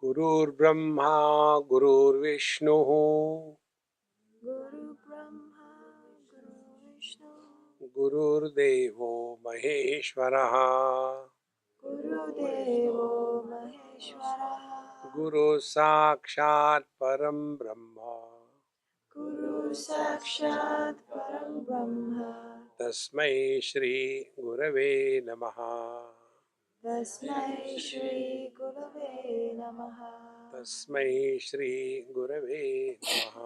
गुरुर्ब्रह्मा गुरुर्विष्णुः Guru Brahma, Guru Vishnu, गुरुर्देवो महेश्वरः Guru Devo Maheshwara, गुरुः साक्षात् परं ब्रह्म Guru Sakshat Param Brahma, तस्मै श्री गुरवे नमः Tasmai Shri Gurave Namaha, तस्मै श्री गुरवे नमः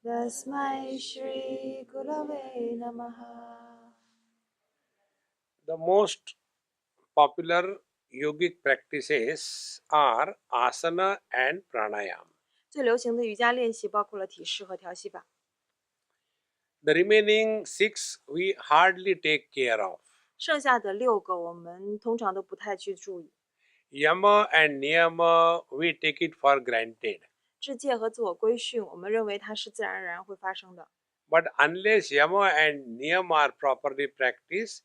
Tasmai Shri Gurave Namaha. The most popular yogic practices are asana and pranayama. 最流行的瑜伽练习包括了体式和调息法， The remaining 6 we hardly take care of. 剩下的6个我们通常都不太去注意。 Yama and niyama we take it for granted. 制戒和自我规训，我们认为它是自然而然会发生的。 But unless yama and niyama are properly practiced,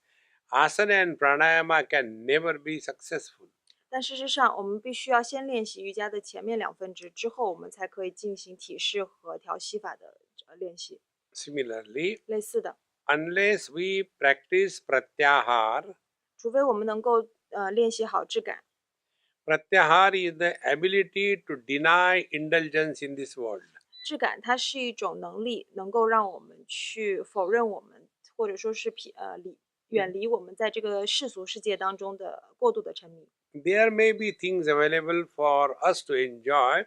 asana and pranayama can never be successful. 但事实上，我们必须要先练习瑜伽的前面2分支，之后我们才可以进行体式和调息法的练习。 Similarly, 类似的， unless we practice pratyahar, 除非我们能够练习好质感。 pratyahar is the ability to deny indulgence in this world. 质感它是一种能力，能够让我们去否认我们，或者说是远离我们在这个世俗世界当中的过度的沉迷。 There may be things available for us to enjoy,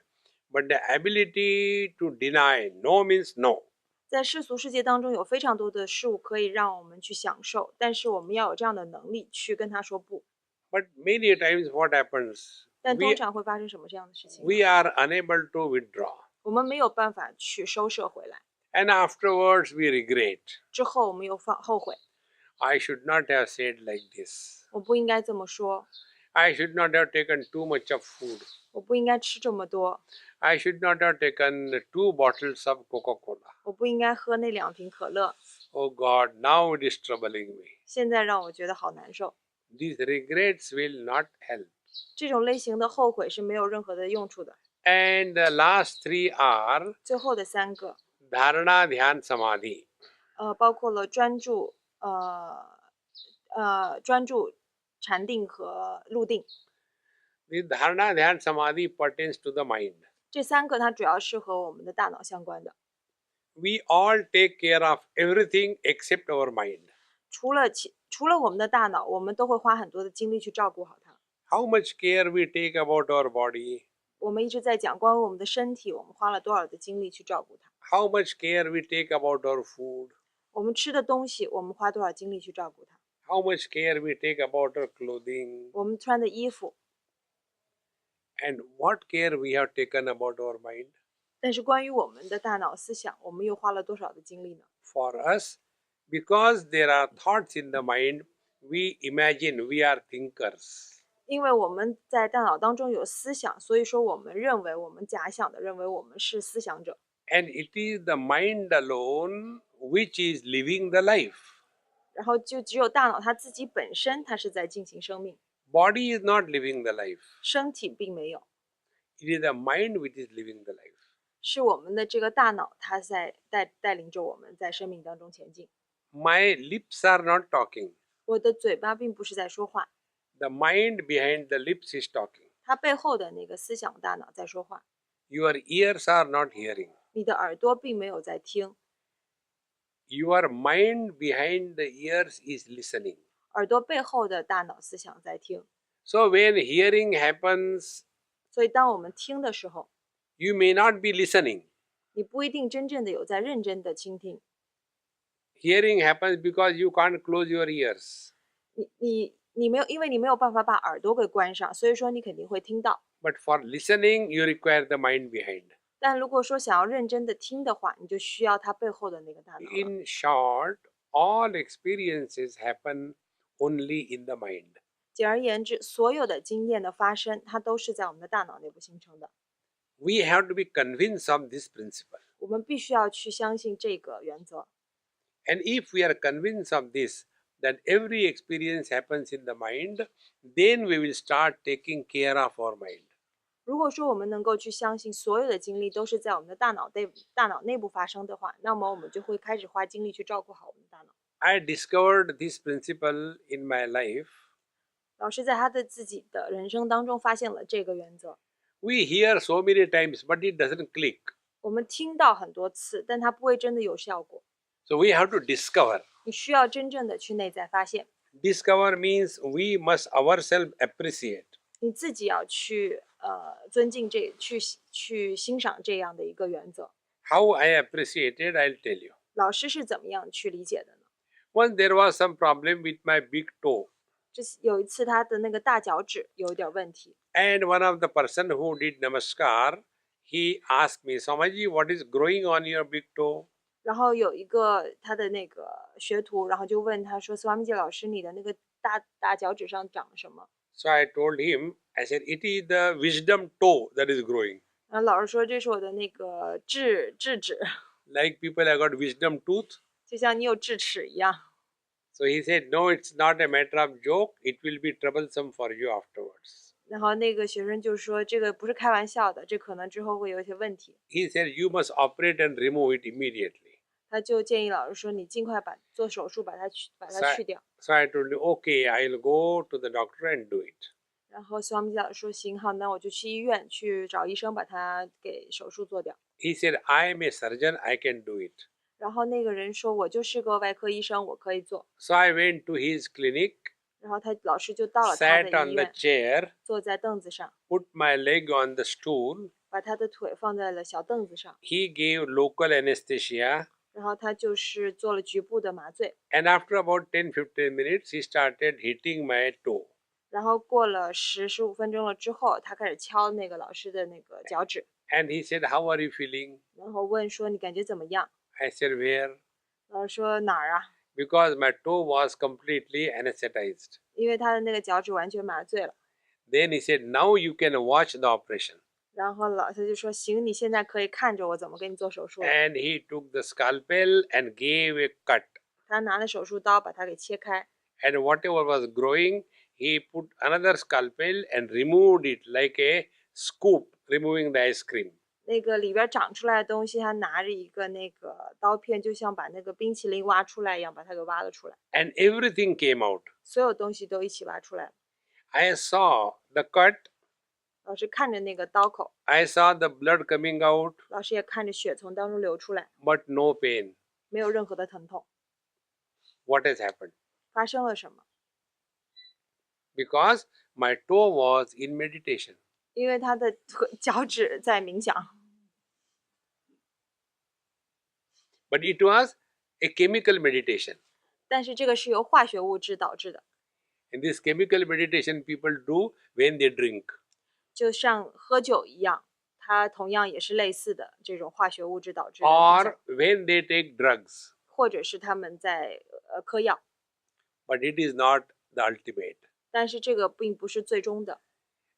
but the ability to deny no means no. 在世俗世界当中有非常多的事物可以让我们去享受，但是我们要有这样的能力去跟他说不。 But many times what happens? 但通常会发生什么这样的事情呢？ We are unable to withdraw. 我们没有办法去收摄回来， And afterwards we regret. 之后我们又后悔， I should not have said like this. 我不应该这么说， I should not have taken too much of food. 我不应该吃这么多， I should not have taken 2 bottles of Coca-Cola. 我不应该喝那2瓶可乐。 Oh God, now it is troubling me. 现在让我觉得好难受。 These regrets will not help. 这种类型的后悔是没有任何的用处的。 And the last 3 are 最后的3个， Dharana, Dhyan, Samadhi. 包括了专注、禅定和入定。 The Dharana, Dhyan, Samadhi pertains to the mind. 这3个它主要是和我们的大脑相关的。 We all take care of everything except our mind. 除了我们的大脑，我们都会花很多的精力去照顾好它。 How much care we take about our body? 我们一直在讲关于我们的身体，我们花了多少的精力去照顾它。 How much care we take about our food? 我们吃的东西，我们花多少精力去照顾它。 How much care we take about our clothing? 我们穿的衣服， And what care we have taken about our mind? 但是关于我们的大脑思想，我们又花了多少的精力呢？ For us, because there are thoughts in the mind, we imagine we are thinkers. 因为我们在大脑当中有思想，所以说我们认为，我们假想的认为我们是思想者。 And it is the mind alone which is living the life. 然后就只有大脑它自己本身，它是在进行生命， Body is not living the life. 身体并没有， It is the mind which is living the life. 是我们的这个大脑，它在带领着我们在生命当中前进。 My lips are not talking. 我的嘴巴并不是在说话， The mind behind the lips is talking. 它背后的那个思想大脑在说话。 Your ears are not hearing. 你的耳朵并没有在听， Your mind behind the ears is listening. 耳朵背后的大脑思想在听。 So when hearing happens, 所以当我们听的时候， you may not be listening. 你不一定真正的有在认真的倾听。 Hearing happens because you can't close your ears. 你没有，因为你没有办法把耳朵给关上，所以说你肯定会听到。 But for listening, you require the mind behind. 但如果说想要认真的听的话，你就需要它背后的那个大脑了。 In short, all experiences happen only in the mind. 简而言之，所有的经验的发生，它都是在我们的大脑内部形成的。 We have to be convinced of this principle. 我们必须要去相信这个原则。 And if we are convinced of this, that every experience happens in the mind, then we will start taking care of our mind. 如果说我们能够去相信所有的经历都是在我们的大脑内部发生的话，那么我们就会开始花精力去照顾好我们的大脑。I discovered this principle in my life. 老师在他的自己的人生当中发现了这个原则。We hear so many times, but it doesn't click. 我们听到很多次，但它不会真的有效果。So we have to discover. 你需要真正的去内在发现， Discover means we must ourselves appreciate. 你自己要去尊敬去欣赏这样的一个原则。 How I appreciate it, I'll tell you. 老师是怎么样去理解的呢？ Once there was some problem with my big toe, 有一次他的那个大脚趾有一点问题， and one of the person who did namaskar, he asked me, Swamiji, what is growing on your big toe? 然后有一个他的那个学徒，然后就问他说：“Swami老师，你的那个大脚趾上长了什么？” So I told him, I said, it is the wisdom toe that is growing. 然后老师说：“这是我的那个智齿， Like people have got wisdom tooth. 就像你有智齿一样。” So he said, no, it's not a matter of joke. It will be troublesome for you afterwards. 然后那个学生就说：“这个不是开玩笑的，这可能之后会有一些问题。” He said, you must operate and remove it immediately. 他就建议老师说：“你尽快做手术把它去掉。” So I told him, okay, I'll go to the doctor and do it. 然后斯瓦米老师说：“行，好，那我就去医院去找医生把它给手术做掉。” He said, I am a surgeon, I can do it. 然后那个人说：“我就是个外科医生，我可以做。” So I went to his clinic, 然后老师就到了他 sat 的 on 医 the 院， chair, 坐在凳子上， put my leg on the stool. 把他的腿放在了小凳子上， He gave local anesthesia. 然后他就是做了局部的麻醉。 And after about 10-15 minutes, he started hitting my toe. 然后过了15分钟了之后，他开始敲那个老师的那个脚趾， And he said, how are you feeling? 然后问说：“你感觉怎么样 I said, where?？” 老师说：“哪儿啊？” Because my toe was completely anesthetized. 因为他的那个脚趾完全麻醉了。 Then he said, now you can watch the operation. 然后他就说：“行，你现在可以看着我怎么给你做手术了。” And he took the scalpel and gave a cut. 他拿了手术刀把它给切开， And whatever was growing, he put another scalpel and removed it like a scoop, removing the ice cream. 那个里边长出来的东西，他拿着一个那个刀片，就像把那个冰淇淋挖出来一样，把它给挖了出来。 And everything came out. 所有东西都一起挖出来了。 I saw the cut. 老师看着那个刀口， I saw the blood coming out, 老师也看着血从当中流出来， but no pain. 没有任何的疼痛。 What has happened? 发生了什么？ Because my toe was in meditation. 因为他的脚趾在冥想， But it was a chemical meditation. 但是这个是由化学物质导致的， And this chemical meditation people do when they drink. 就像喝酒一样，它同样也是类似的这种化学物质导致的冥想 Or when they take drugs. 或者是他们在嗑药， But it is not the ultimate. 但是这个并不是最终的。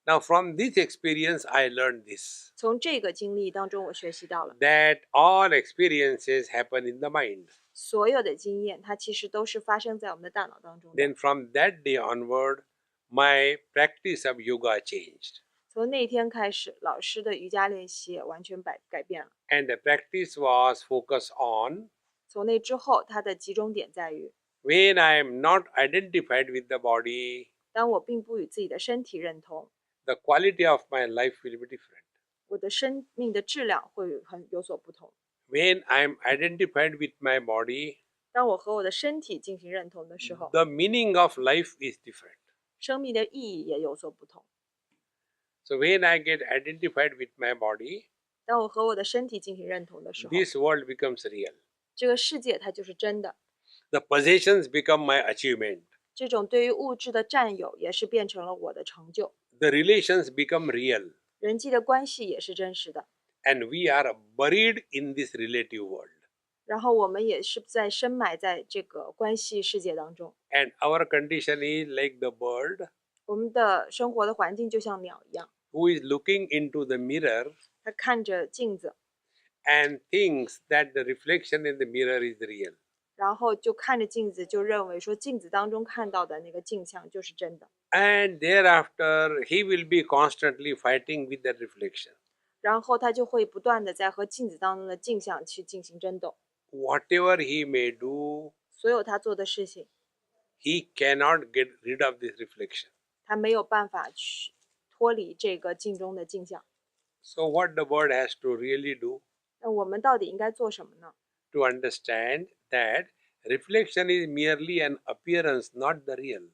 Now from this experience I learned this. 从这个经历当中，我学习到了， That all experiences happen in the mind. 所有的经验它其实都是发生在我们的大脑当中的。 Then from that day onward, my practice of yoga changed. 从那天开始，老师的瑜伽练习也完全改变了。 And the practice was focused on 从那之后，它的集中点在于， when I am not identified with the body, 当我并不与自己的身体认同， the quality of my life will be different. 我的生命的质量会有所不同。 When I am identified with my body, 当我和我的身体进行认同的时候， the meaning of life is different. 生命的意义也有所不同。 So when I get identified with my body, 当我和我的身体进行认同的时候， this world becomes real. 这个世界它就是真的。 The possessions become my achievement. 这种对于物质的占有也是变成了我的成就， The relations become real. 人际的关系也是真实的。 And we are buried in this relative world. 然后我们也是在深埋在这个关系世界当中。 And our condition is like the bird 我们的生活的环境就像鸟一样， who is looking into the mirror 它看着镜子， and thinks that the reflection in the mirror is real. 然后就看着镜子，就认为说镜子当中看到的那个镜像就是真的。And thereafter, he will be constantly fighting with that reflection. 然后他就会不断的在和镜子当中的镜像去进行争斗。Whatever he may do, 所有他做的事情， he cannot get rid of this reflection. 他没有办法去脱离这个镜中的镜像。 So, what the bird has to really do? 那我们到底应该做什么呢？ To understand that reflection is merely an appearance, not the real.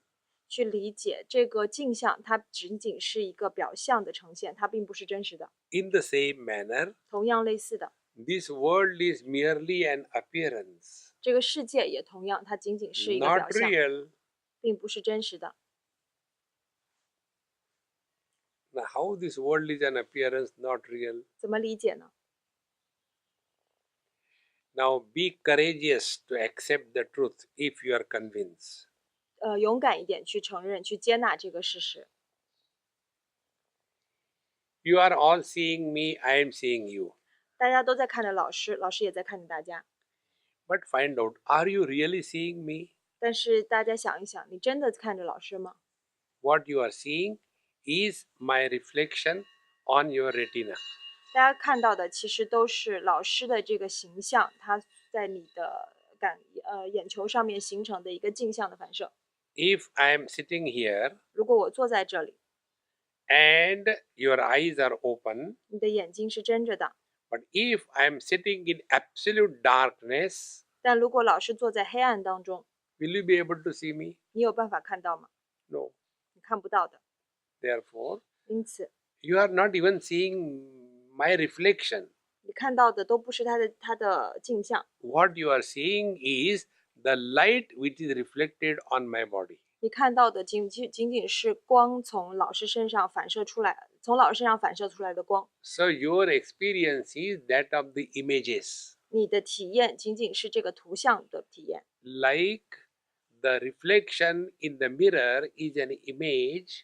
去理解这个镜像，它仅仅是一个表象的呈现，它并不是真实的。 In the same manner, 同样类似的， this world is merely an appearance, 这个世界也同样，它仅仅是一个 not 表象， real. 并不是真实的。 Now, how this world is an appearance, not real? 怎么理解呢？ Now, be courageous to accept the truth if you are convinced. 勇敢一点去承认、去接纳这个事实。 You are all seeing me, I am seeing you. 大家都在看着老师，老师也在看着大家。 But find out, are you really seeing me? 但是大家想一想，你真的看着老师吗？ What you are seeing is my reflection on your retina. 大家看到的其实都是老师的这个形象，他在你的眼球上面形成的一个镜像的反射。 If I am sitting here 如果我坐在这里， and your eyes are open, 你的眼睛是睁着的， but if I am sitting in absolute darkness, 但如果老师坐在黑暗当中， will you be able to see me? 你有办法看到吗？ No. 你看不到的。 Therefore, 因此， you are not even seeing my reflection. 你看到的都不是他的镜像， What you are seeing is the light which is reflected on my body. 你看到的仅仅是光从老师身上反射出来，从老师身上反射出来的光。 So your experience is that of the images. 你的体验仅仅是这个图像的体验， Like the reflection in the mirror is an image,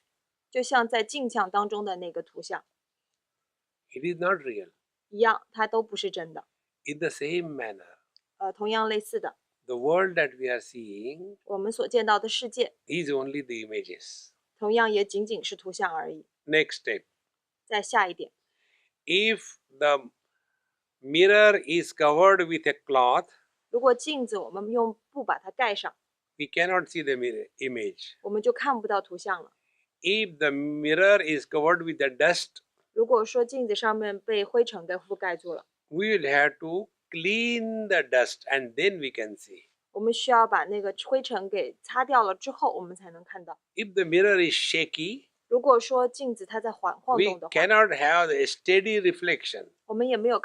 就像在镜像当中的那个图像 it is not real. 一样，它都不是真的。 In the same manner, 同样类似的， the world that we are seeing 我们所见到的世界， is only the images. 同样也仅仅是图像而已。 Next step. 再下一点， If the mirror is covered with a cloth, 如果镜子我们用布把它盖上， we cannot see the mirror image. 我们就看不到图像了。 If the mirror is covered with the dust, 如果说镜子上面被灰尘给覆盖住了， we will have to clean the dust and then we can see. 我们需要把那个灰尘给擦掉了之后，我们才能看到。 If the mirror is shaky, 如果说镜子它在晃 we 动的话， cannot have a steady reflection. 我们也没有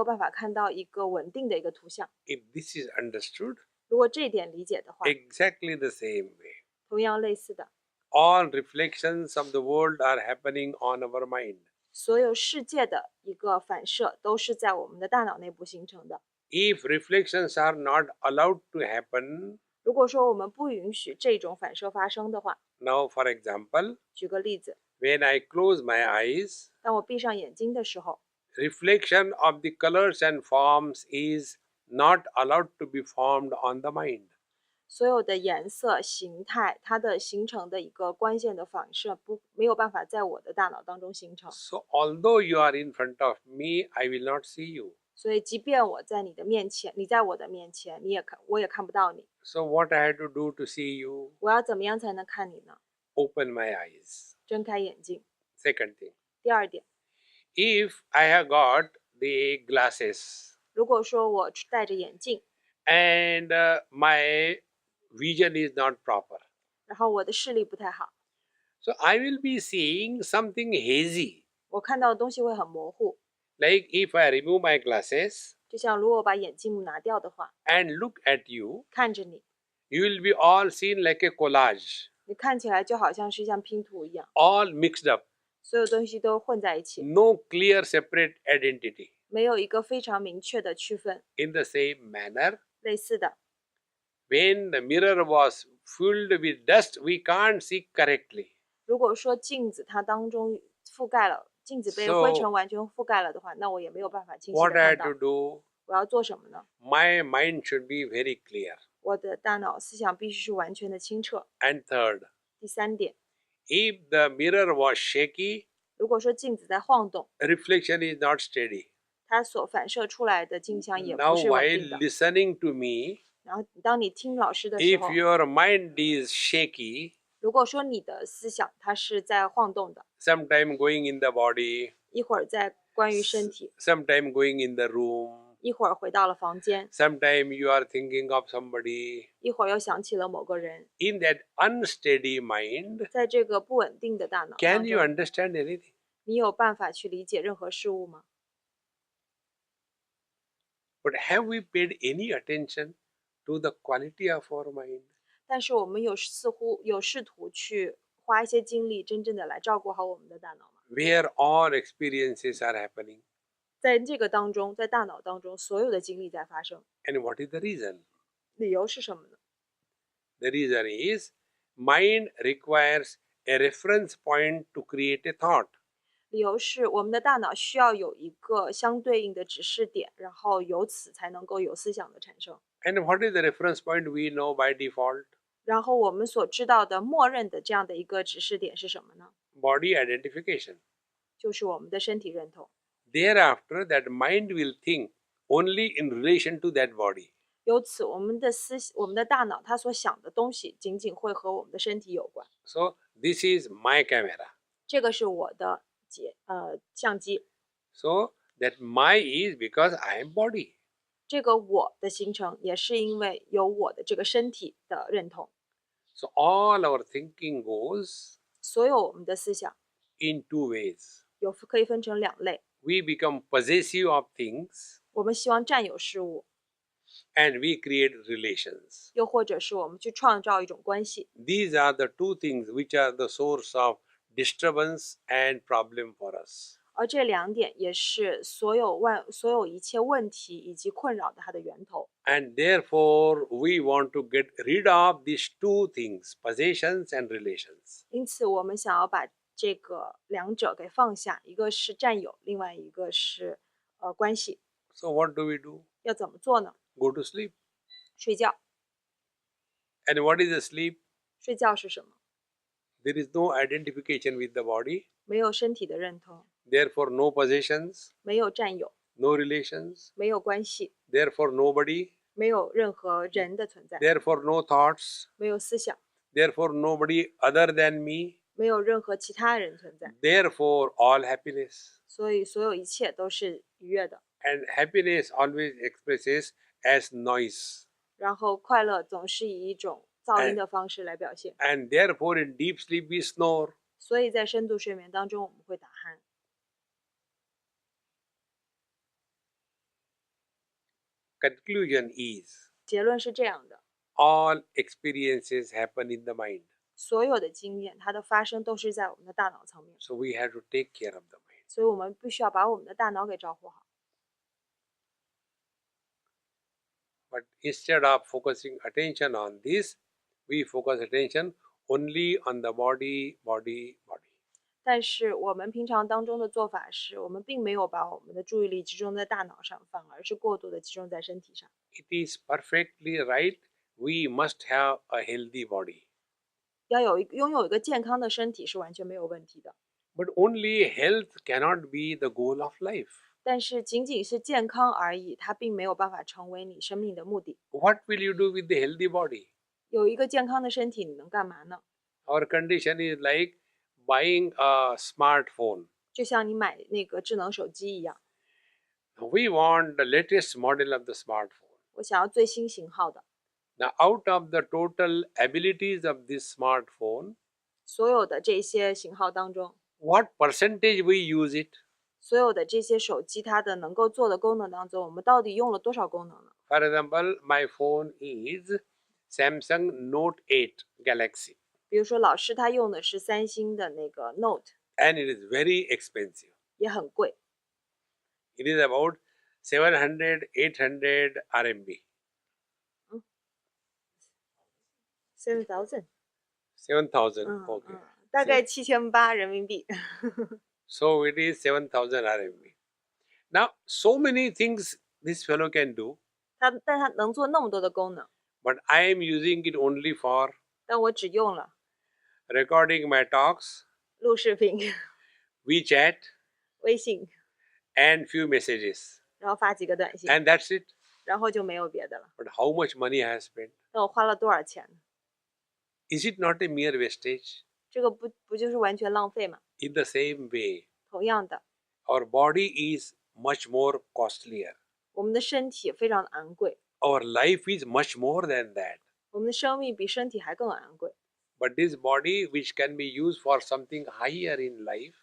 办法看到一个稳定的一个图像。 If this is understood, 如果这一点理解的话， exactly the same way, 同样类似的， all reflections of the world are happening on our mind. 所有世界的一个反射都是在我们的大脑内部形成的。 If reflections are not allowed to happen, 如果说我们不允许这种反射发生的话， now for example, 举个例子， when I close my eyes, 当我闭上眼睛的时候， reflection of the colors and forms is not allowed to be formed on the mind. 所有的颜色、形态，它的形成的一个关键的反射没有办法在我的大脑当中形成。 So although you are in front of me, I will not see you. 所以，即便我在你的面前，你在我的面前，我也看不到你。 So what I had to do to see you? 我要怎么样才能看你呢？ Open my eyes. 睁开眼睛。 Second thing, 第二点， if I have got the glasses 如果说我戴着眼镜， and my vision is not proper, 然后我的视力不太好， so I will be seeing something hazy. 我看到的东西会很模糊。 Like if I remove my glasses 就像如果我把眼镜拿掉的话， and look at you, 看着你， you will be all seen like a collage, 你看起来就好像是像拼图一样， all mixed up, 所有东西都混在一起， no clear separate identity. 没有一个非常明确的区分。 In the same manner, 类似的， when the mirror was filled with dust, we can't see correctly. 如果说镜子它当中覆盖了，镜子被 So- 灰尘完全覆盖了的话，那我也没有办法清晰 What 的 I 看 had 到 to。do, 我要做什么呢？ my mind should be very clear. 我的大脑思想必须是完全的清澈。 And third, 第三点， If the mirror was shaky, 如果说镜子在晃动， reflection is not steady. 它所反射出来的镜像也 Now, 不是稳 while 定的。 listening to me, 然后当你听老师的时 if 候， your mind is shaky, 如果说你的思想它是在晃动的， sometime going in the body, 一会儿在关于身体， sometime going in the room, 一会儿回到了房间， sometime you are thinking of somebody. 一会儿又想起了某个人， In that unsteady mind, 在这个不稳定的大脑 can 当 you 中， understand anything? 你有办法去理解任何事物吗？ But have we paid any attention to the quality of our mind? 但是我们似乎有试图去花一些精力，真正的来照顾好我们的大脑吗？ Where all experiences are happening. 在这个当中，在大脑当中，所有的经历在发生， And what is the reason? 理由是什么呢？ The reason is mind requires a reference point to create a thought. 理由是我们的大脑需要有一个相对应的指示点，然后由此才能够有思想的产生。 And what is the reference point we know by default? 然后我们所知道的默认的这样的一个指示点是什么呢？ Body identification. 就是我们的身体认同。 Thereafter, that mind will think only in relation to that body. 由此，我们的大脑它所想的东西，仅仅会和我们的身体有关。 So, this is my camera. 这个是我的相机。 So, that my is because I am body. 这个我的形成，也是因为有我的这个身体的认同。 So, all our thinking goes 所有我们的思想 in two ways. 可以分成两类。 We become possessive of things 我们希望占有事物， and we create relations. 又或者是我们去创造一种关系。 These are the two things which are the source of disturbance and problem for us. 而这两点也是所有一切问题以及困扰的它的源头。 And therefore, we want to get rid of these two things, possessions and relations. 因此，我们想要把这个两者给放下，一个是占有，另外一个是关系。 So, what do we do? 要怎么做呢？ Go to sleep. 睡觉。 And what is the sleep? 睡觉是什么？ There is no identification with the body, 没有身体的认同， therefore, no possessions, 没有占有， no relations, 没有关系， therefore, nobody, 没有任何人的存在， therefore, no thoughts, 没有思想， therefore, nobody other than me, 没有任何其他人存在， therefore, all happiness. 所以所有一切都是愉悦的。 And happiness always expresses as noise. 然后快乐总是以一种噪音的方式来表现， And therefore, in deep sleep, we snore. 所以在深度睡眠当中我们会打鼾。 Conclusion is 结论是这样的， all experiences happen in the mind. 所有的经验它的发生都是在我们的大脑层面， So, we have to take care of the mind. 所以我们必须要把我们的大脑给照顾好。 But instead of focusing attention on this, we focus attention only on the body, body, body. 但是我们平常当中的做法是，我们并没有把我们的注意力集中在大脑上，反而是过度的集中在身体上。 It is perfectly right. We must have a healthy body. 拥有一个健康的身体是完全没有问题的， But only health cannot be the goal of life. 但是仅仅是健康而已，它并没有办法成为你生命的目的。 What will you do with the healthy body? 有一个健康的身体，你能干嘛呢？ Our condition is like buying a smartphone. 就像你买那个智能手机一样， We want the latest model of the smartphone. 我想要最新型号的。 Now, out of the total abilities of this smartphone, 所有的这些型号当中， what percentage we use it? 所有的这些手机它的能够做的功能当中，我们到底用了多少功能呢？ For example, my phone is Samsung Note 8 Galaxy, 比如说老师他用的是三星的那个 Note， and it is very expensive. 也很贵， It is about 700, 800 RMB. 7000， 7,000. 嗯 Okay. 大概7800人民币。 So it is 7,000 RMB. Now, so many things this fellow can do, 但它能做那么多的功能， but I am using it only for 但我只用了 recording my talks, 录视频、WeChat, 微信， and few messages. 然后发几个短信， And that's it. 然后就没有别的了。 But how much money I have spent? 那我花了多少钱呢？ Is it not a mere wastage? 这个不就是完全浪费吗？ In the same way, 同样的， our body is much more costlier. 我们的身体非常的昂贵， Our life is much more than that. 我们的生命比身体还更昂贵。 But this body, which can be used for something higher in life,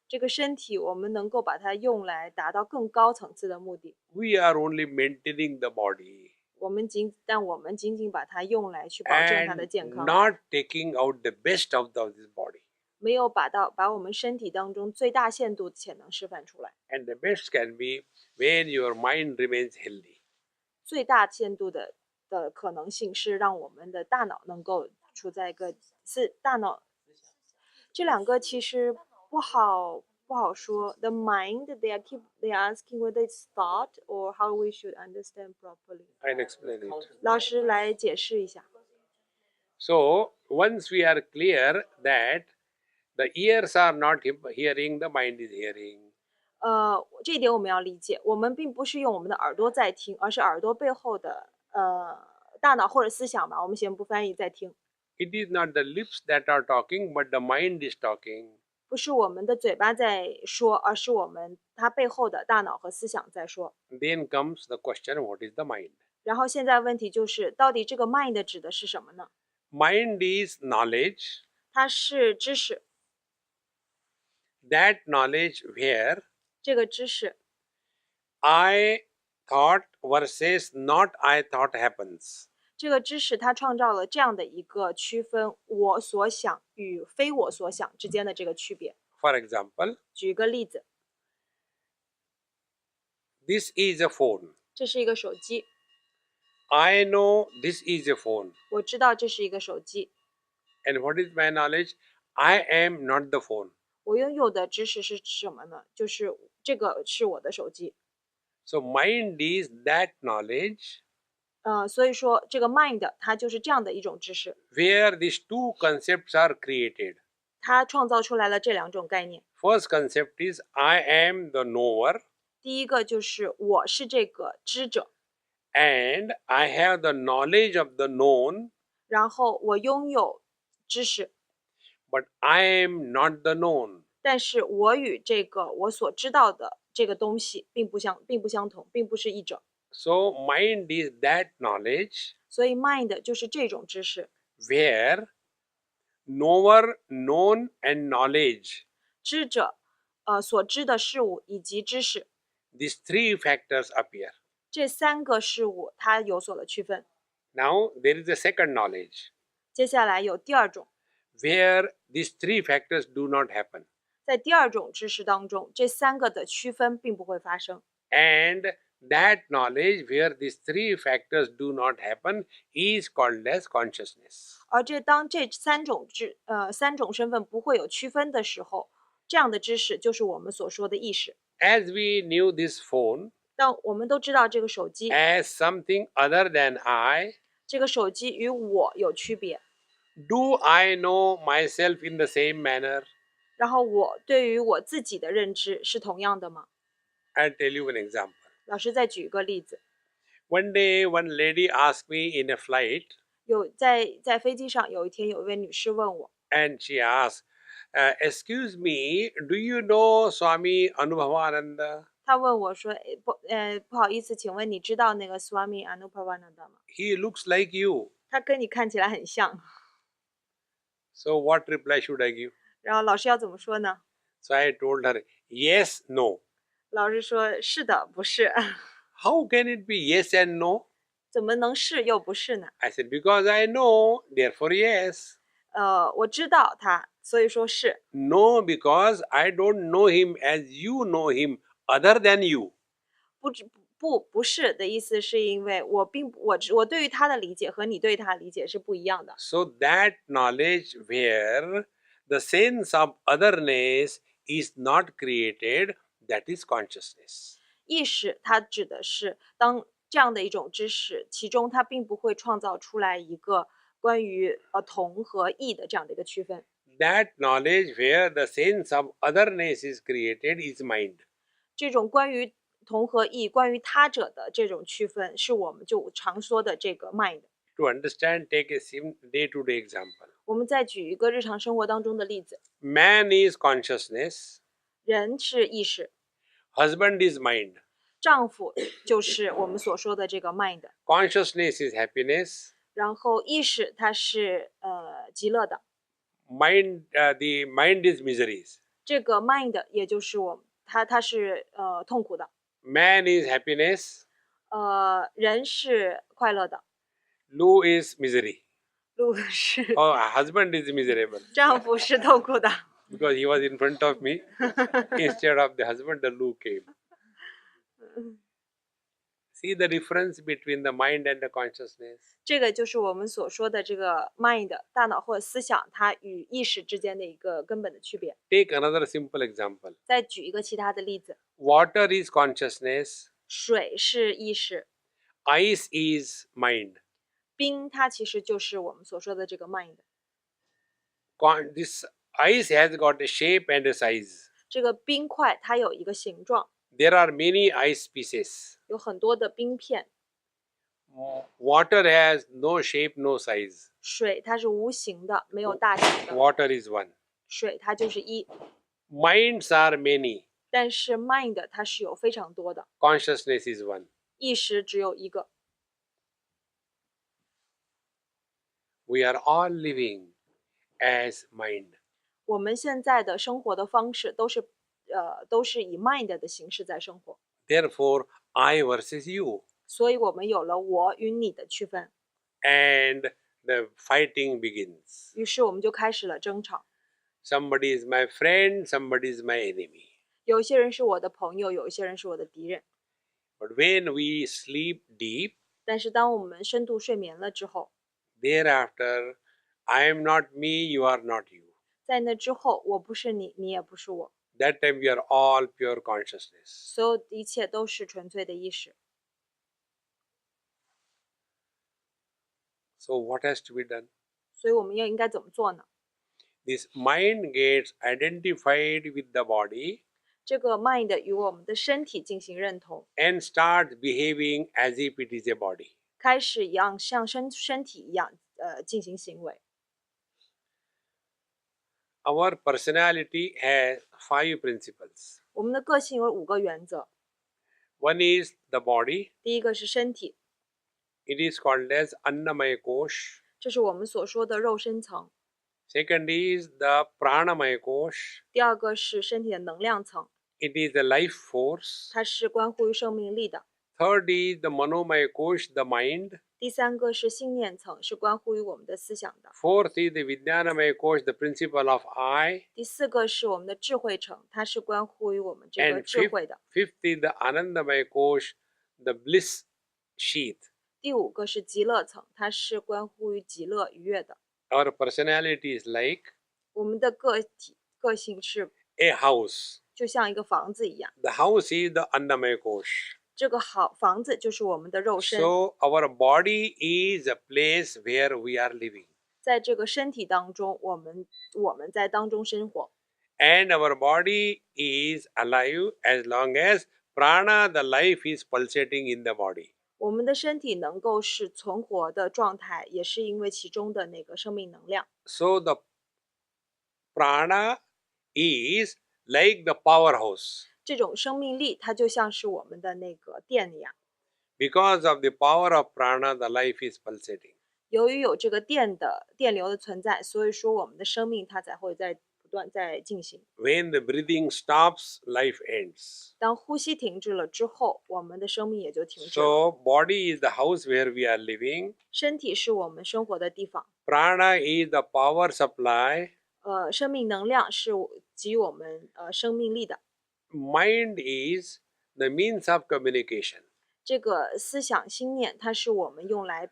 这个身体我们能够把它用来达到更高层次的目的， we are only maintaining the body 但我们仅仅把它用来去保证它的 and 健康， not taking out the best of this body. 没有把我们身体当中最大限度的潜能释放出来。 And the best can be when your mind remains healthy. 最大限度的可能性是让我们的大脑能够处在一个大脑，这两个其实不好说。The mind they are asking whether it's thought or how we should understand properly. I'll explain it. 老师来解释一下。 So, once we are clear that the ears are not hearing, the mind is hearing. 这一点我们要理解，我们并不是用我们的耳朵在听，而是耳朵背后的大脑或者思想吧，我们先不翻译在听。 It is not the lips that are talking, but the mind is talking. 不是我们的嘴巴在说，而是它背后的大脑和思想在说。 Then comes the question, what is the mind? 然后现在问题就是，到底这个 mind 指的是什么呢？ Mind is knowledge. 它是知识， That knowledge where 这个知识 I thought versus not I thought happens. 这个知识它创造了这样的一个区分，我所想与非我所想之间的这个区别。 For example, 举一个例子， this is a phone. 这是一个手机， I know this is a phone. 我知道这是一个手机， And what is my knowledge? I am not the phone. 我拥有的知识是什么呢？就是这个是我的手机。 So mind is that knowledge 所以说这个 mind 它就是这样的一种知识， where these two concepts are created. 它创造出来了这两种概念。 First concept is I am the knower 第一个就是我是这个知者， and I have the knowledge of the known, 然后我拥有知识， but I am not the known. 但是我与这个我所知道的这个东西并不相同，并不是一者。 So mind is that knowledge 所以 mind 就是这种知识， where knower, known and knowledge, 知者所知的事物以及知识， these three factors appear. 这三个事物它有所了区分。 Now there is a second knowledge 接下来有第二种， where these three factors do not happen. 在第二种知识当中，这三个的区分并不会发生。 And that knowledge where these three factors do not happen is called as consciousness. 而当这三种身份不会有区分的时候，这样的知识就是我们所说的意识。 As we knew this phone 但我们都知道这个手机， as something other than I, 这个手机与我有区别。 do I know myself in the same manner? 然后我对于我自己的认知是同样的吗？ I'll tell you an example. 老师再举一个例子， One day, one lady asked me in a flight, 在飞机上有一天有一位女士问我， and she asked, excuse me, do you know Swami Anubhavananda? 她问我说，不好意思，请问你知道那个 Swami Anupavananda 吗？ He looks like you. 他跟你看起来很像。 So what reply should I give? 然后老师要怎么说呢？ So I told her, yes, no. 老师说是的，不是。 How can it be yes and no? 怎么能是又不是呢？ I said, because I know, therefore yes. 我知道他，所以说是。 No, because I don't know him as you know him, other than you. 不是的意思是因为我对于他的理解和你对于他的理解是不一样的。 So that knowledge where the sense of otherness is not created, that is consciousness. 意识它指的是当这样的一种知识，其中它并不会创造出来一个关于同和异的这样的一个区分。That knowledge where the sense of otherness is created is mind. 这种关于同和异、关于他者的这种区分，是我们就常说的这个 mind。To understand, take a day-to-day example. 我们再举一个日常生活当中的例子， Man is consciousness, 人是意识， husband is mind, 丈夫就是我们所说的这个 mind， consciousness is happiness, 然后意识它是极乐的， the mind is miseries. 这个 mind 也就是它是痛苦的， Man is happiness, 人是快乐的， Lou is misery. 路是 Oh, husband is miserable 丈夫是痛苦的。 because he was in front of me. Instead of the husband, the Lou came. See the difference between the mind and the consciousness. 这个就是我们所说的这个 mind 大脑或者思想，它与意识之间的一个根本的区别。 Take another simple example. 再举一个其他的例子， Water is consciousness, 水是意识， ice is mind. 冰它其实就是我们所说的这个 mind。 This ice has got a shape and a size. 这个冰块它有一个形状， There are many ice pieces. 有很多的冰片。 Water has no shape, no size. 水它是无形的，没有大小的， Water is one. 水它就是一。 Minds are many. 但是 mind 它是有非常多的， Consciousness is one. 意识只有一个。 We are all living as mind. 我们现在的生活的方式都是以 mind 的形式在生活， Therefore, I versus you. 所以我们有了我与你的区分， And the fighting begins. 于是我们就开始了争吵。 Somebody is my friend, somebody is my enemy. 有一些人是我的朋友，有一些人是我的敌人。 But when we sleep deep, 但是当我们深度睡眠了之后， thereafter, I am not me, you are not you. 在那之后，我不是你，你也不是我， That time we are all pure consciousness. 所有的一切都是纯粹的意识。 So what has to be done? 所以我们应该怎么做呢？ This mind gets identified with the body 这个 mind 与我们的身体进行认同， and starts behaving as if it is a body. 开始像身体一样进行行为。 Our personality has 5 principles. 我们的个性有5个原则， One is the body. 第一个是身体， It is called as Annamaya Kosh. 这是我们所说的肉身层。 Second is the Pranamaya Kosh. 第二个是身体的能量层， It is the life force. 它是关乎于生命力的。 Third is the Manomaya Kosh, the mind. 第三个是信念层，是关乎于我们的思想的。 Fourth is the Vijnanamaya Kosh, the principle of I. 第四个是我们的智慧层，它是关乎于我们这个 And 智慧的。 fifth is the Anandamaya Kosh, the bliss sheath. 第5个是极乐层，它是关乎于极乐愉悦的。 Our personality is like 我们的个性是 a house. 就像一个房子一样， The house is the Annamaya Kosh. 这个房子就是我们的肉身。 So our body is a place where we are living. 在这个身体当中，我们在当中生活。 And our body is alive as long as prana, the life, is pulsating in the body. 我们的身体能够是存活的状态，也是因为其中的那个生命能量。 So the prana is like the powerhouse. 这种生命力，它就像是我们的那个电一样。 Because of the power of prana, the life is pulsating. 由于有这个电流的存在，所以说我们的生命它才会在不断在进行。 When the breathing stops, life ends. 当呼吸停止了之后，我们的生命也就停止了。 So body is the house where we are living. 身体是我们生活的地方， Prana is the power supply. 生命能量是给予我们生命力的。 Mind is the means of communication. 这个思想心念，它是我们用来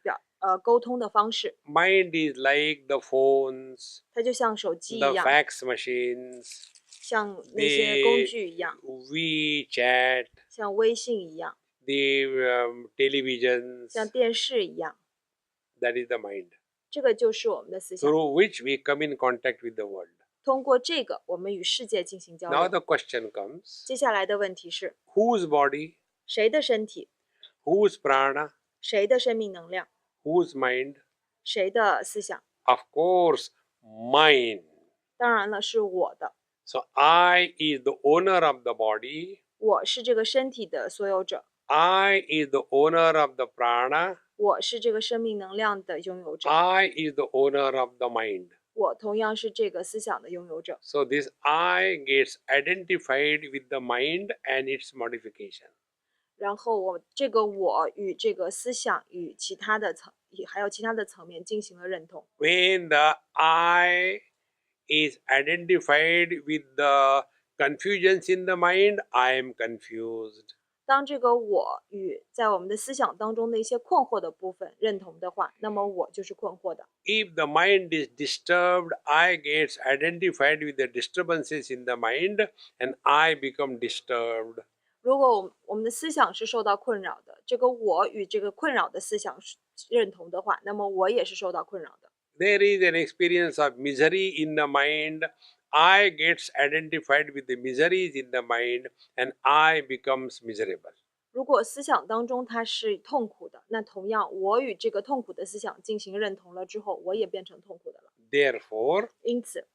沟通的方式。 Mind is like the phones, 它就像手机一 the 样， fax machines, 像那些工具一样， WeChat, 像微信一样， the televisions. 像电视一样。 That is the mind. 这个就是我们的思想。 through which we come in contact with the world. 通过这个，我们与世界进行交 Now 流。 the question comes, 接下来的问题是， whose body, 谁的身体， whose prana, 谁的生命能量， whose mind? 谁的思想？ Of course, mine. 当然了，是我的。 So I is the owner of the body. 我是这个身体的所有者， I is the owner of the prana. 我是这个生命能量的拥有者， I is the owner of the mind. 我同样是这个思想的拥有者。 So this I gets identified with the mind and its modification. 然后这个我与这个思想与其他的还有其他的层面进行了认同。 When the I is identified with the confusions in the mind, I am confused. 当这个我与在我们的思想当中的一些困惑的部分认同的话，那么我就是困惑的。 If the mind is disturbed, I gets identified with the disturbances in the mind and I become disturbed. 如果我们的思想是受到困扰的，这个我与这个困扰的思想是认同的话，那么我也是受到困扰的。 There is an experience of misery in the mind. I gets identified with the miseries in the mind and I becomes miserable. 如果思想当中它是痛苦的，那同样我与这个痛苦的思想进行认同了之后，我也变成痛苦的了。 Therefore, 因此，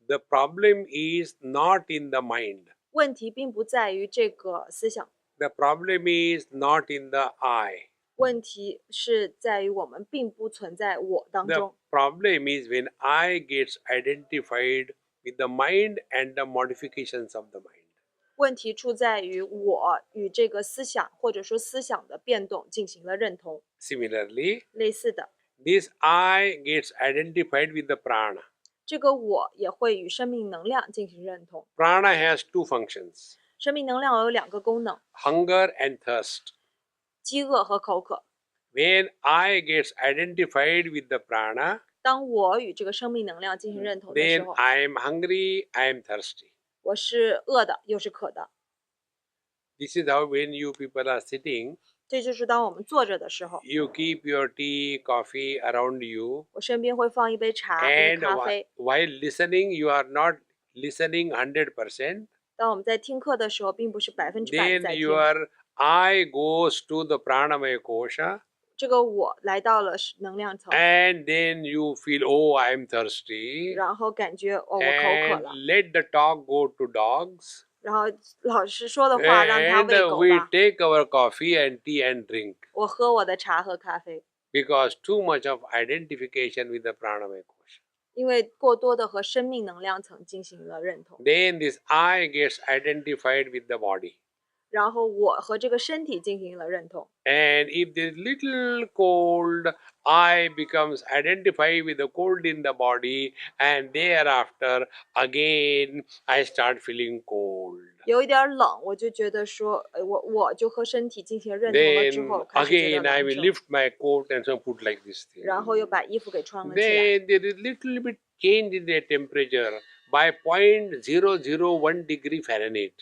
the problem is not in the mind. 问题并不在于这个思想， The problem is not in the I. 问题是在于我们并不存在我当 The 中。 problem is when I gets identified with the mind and the modifications of the mind. 问题出在于我与这个思想或者说思想的变动进行了认同。 Similarly, 类似的， this I gets identified with the prana. 这个我也会与生命能量进行认同。 Prana has two functions, 生命能量有两个功能， hunger and thirst. 饥饿和口渴。 When I gets identified with the prana, 当我与这个生命能量进行认同的时 then 候， I am hungry, I am thirsty. 我是饿的，又是渴的。 This is how when you people are sitting, 这就是当我们坐着的时候， you keep your tea, coffee around you, 我身边会放一杯茶、一 and 杯咖啡。 while listening, you are not listening 100%. 当我们在听课的时候，并不是100%的 Then 在听。 your I goes to the pranamaya kosha, 这个我来到了能量层， and then you feel, oh, I am thirsty, 然后感觉我口渴 and 了， let the talk go to dogs, 然后老师说的话让他 and 喂狗 we 吧， take our coffee and tea and drink, 我喝我的茶和咖啡， because too much of identification with the pranamaya kosha. 因为过多的和生命能量层进行了认同， Then this I gets identified with the body. 然后我和这个身体进行了认同。 And if there is little cold, I becomes identified with the cold in the body, and thereafter again I start feeling cold. 有一点冷，我就觉得说，我就和身体进行认同了之 Then 后，开始觉得 again I 难 will 受， lift my coat and so put like this thing. 然后又把衣服给穿了起来。 Then there is little bit change in the temperature by 0.001 degree Fahrenheit.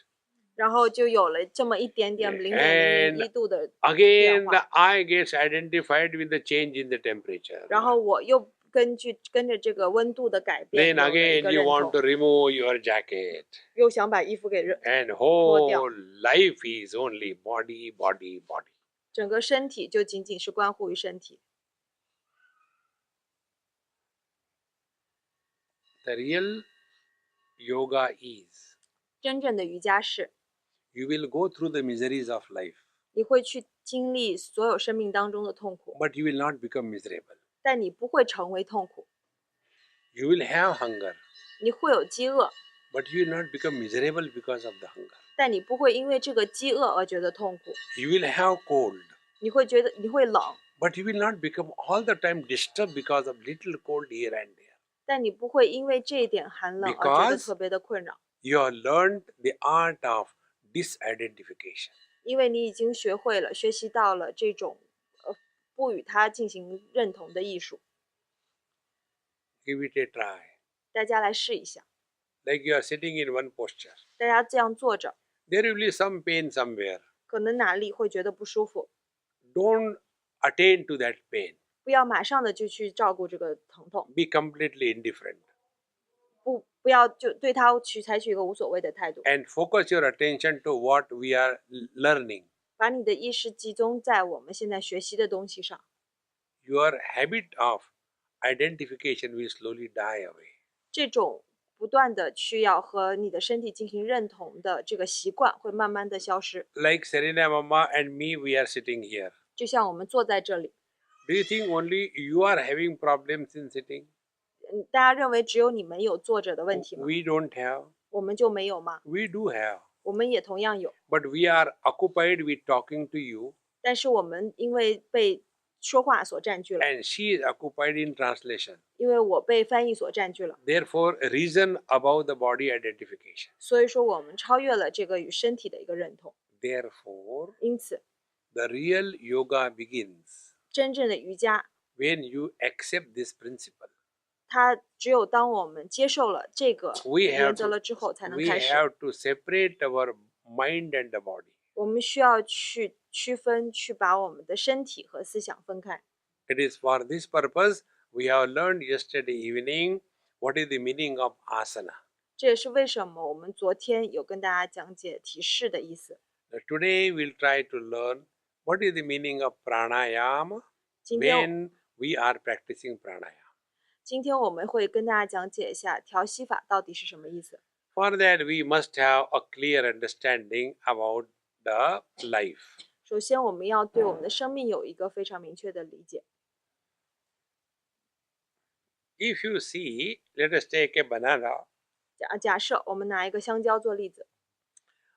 然后就有了这么一点点0.001度的变 Again the 化， I gets identified with the change in the temperature. 然后我又跟着这个温度的改变 Then 有了一 again 个 you 认 want 同， to remove your jacket. 又想把衣服给 And 脱掉， whole life is only body, body, body. 整个身体就仅仅是关乎于身体。 The real yoga is, 真正的瑜伽是， you will go through the miseries of life, 你会去经历所有生命当中的痛苦， but you will not become miserable. 但你不会成为痛苦， You will have hunger, 你会有饥饿， but you will not become miserable because of the hunger. 但你不会因为这个饥饿而觉得痛苦， You will have cold, 你会觉得你会冷， but you will not become all the time disturbed because of little cold here and there. 但你不会因为这一点寒冷而觉得 Because 特别的困扰， You have learned the art of disidentification. 因为你已经学会了、学习到了这种不与它进行认同的艺术。 Give it a try. 大家来试一下， Like you are sitting in one posture. 大家这样坐着， There will be some pain somewhere. 可能哪里会觉得不舒服， Don't attain to that pain. 不要马上的就去照顾这个疼痛， Be completely indifferent. 不要就对它去采取一个无所谓的态度， And focus your attention to what we are learning. 把你的意识集中在我们现在学习的东西上， Your habit of identification will slowly die away. 这种不断的去要和你的身体进行认同的这个习惯会慢慢的消失。 Like Serena Mama and me, we are sitting here. 就像我们坐在这里， Do you think only you are having problems in sitting? 大家认为只有你们有坐着的问题吗？ We don't have. 我们就没有吗？ We do have. 我们也同样有， But we are occupied with talking to you, 但是我们因为被说话所占据了， and she is occupied in translation. 因为我被翻译所占据了， Therefore, reason above the body identification. 所以说我们超越了这个与身体的一个认同。 Therefore, 因此， the real yoga begins 真正的瑜伽， when you accept this principle. 它只有当我们接受了这个 We 原 have 则 to, 了之后才能 we 开始。 have to separate our mind and the body. 我们需要去区分，去把我们的身体和思想分开。 It is for this purpose we have learned yesterday evening what is the meaning of asana. 这也是为什么我们昨天有跟大家讲解提示的意思。 Now, today we'll try to learn what is the meaning of pranayama 今天 when we are practicing pranayama. 今天我们会跟大家讲解一下调息法到底是什么意思。 For that, we must have a clear understanding about the life. 首先，我们要对我们的生命有一个非常明确的理解。 If you see, let us take a banana. 假设我们拿一个香蕉做例子，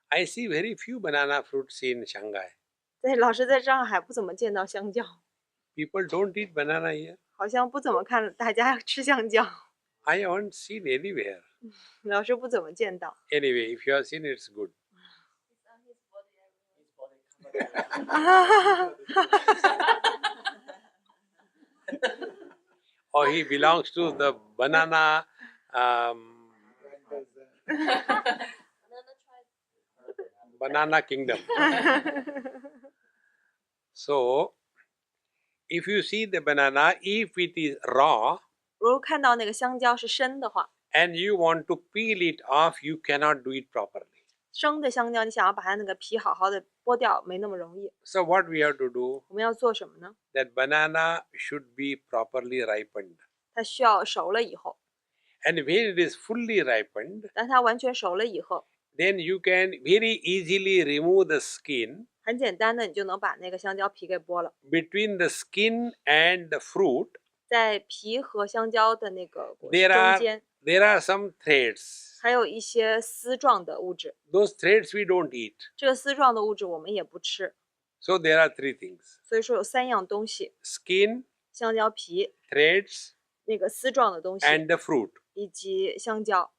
I see very few banana fruits in Shanghai. 老师在上海不怎么见到香蕉， People don't eat banana here. 好像不怎么看大家吃香蕉， I haven't seen anywhere. 老师不怎么见到。 Anyway, if you have seen, it's good. Or he belongs to the banana banana kingdom. So, if you see the banana, if it is raw 如果看到那个香蕉是生的话， and you want to peel it off, you cannot do it properly. 生的香蕉你想要把它那个皮好好的剥掉，没那么容易。 So, what we have to do, 我们要做什么呢？ that banana should be properly ripened. 它需要熟了以后， And when it is fully ripened, 当它完全熟了以后， then you can very easily remove the skin. 很简单的你就能把那个香蕉皮给剥了。 Between the skin and the fruit, 在皮和香蕉的那个果实 there 中间， are some threads. 还有一些丝状的物质。 Those threads we don't eat. 这个丝状的物质我们也不吃， So there are three things: 所以说有3样东西： skin, 香蕉皮、 threads, 那个丝状的东西 and the fruit. 以及香蕉。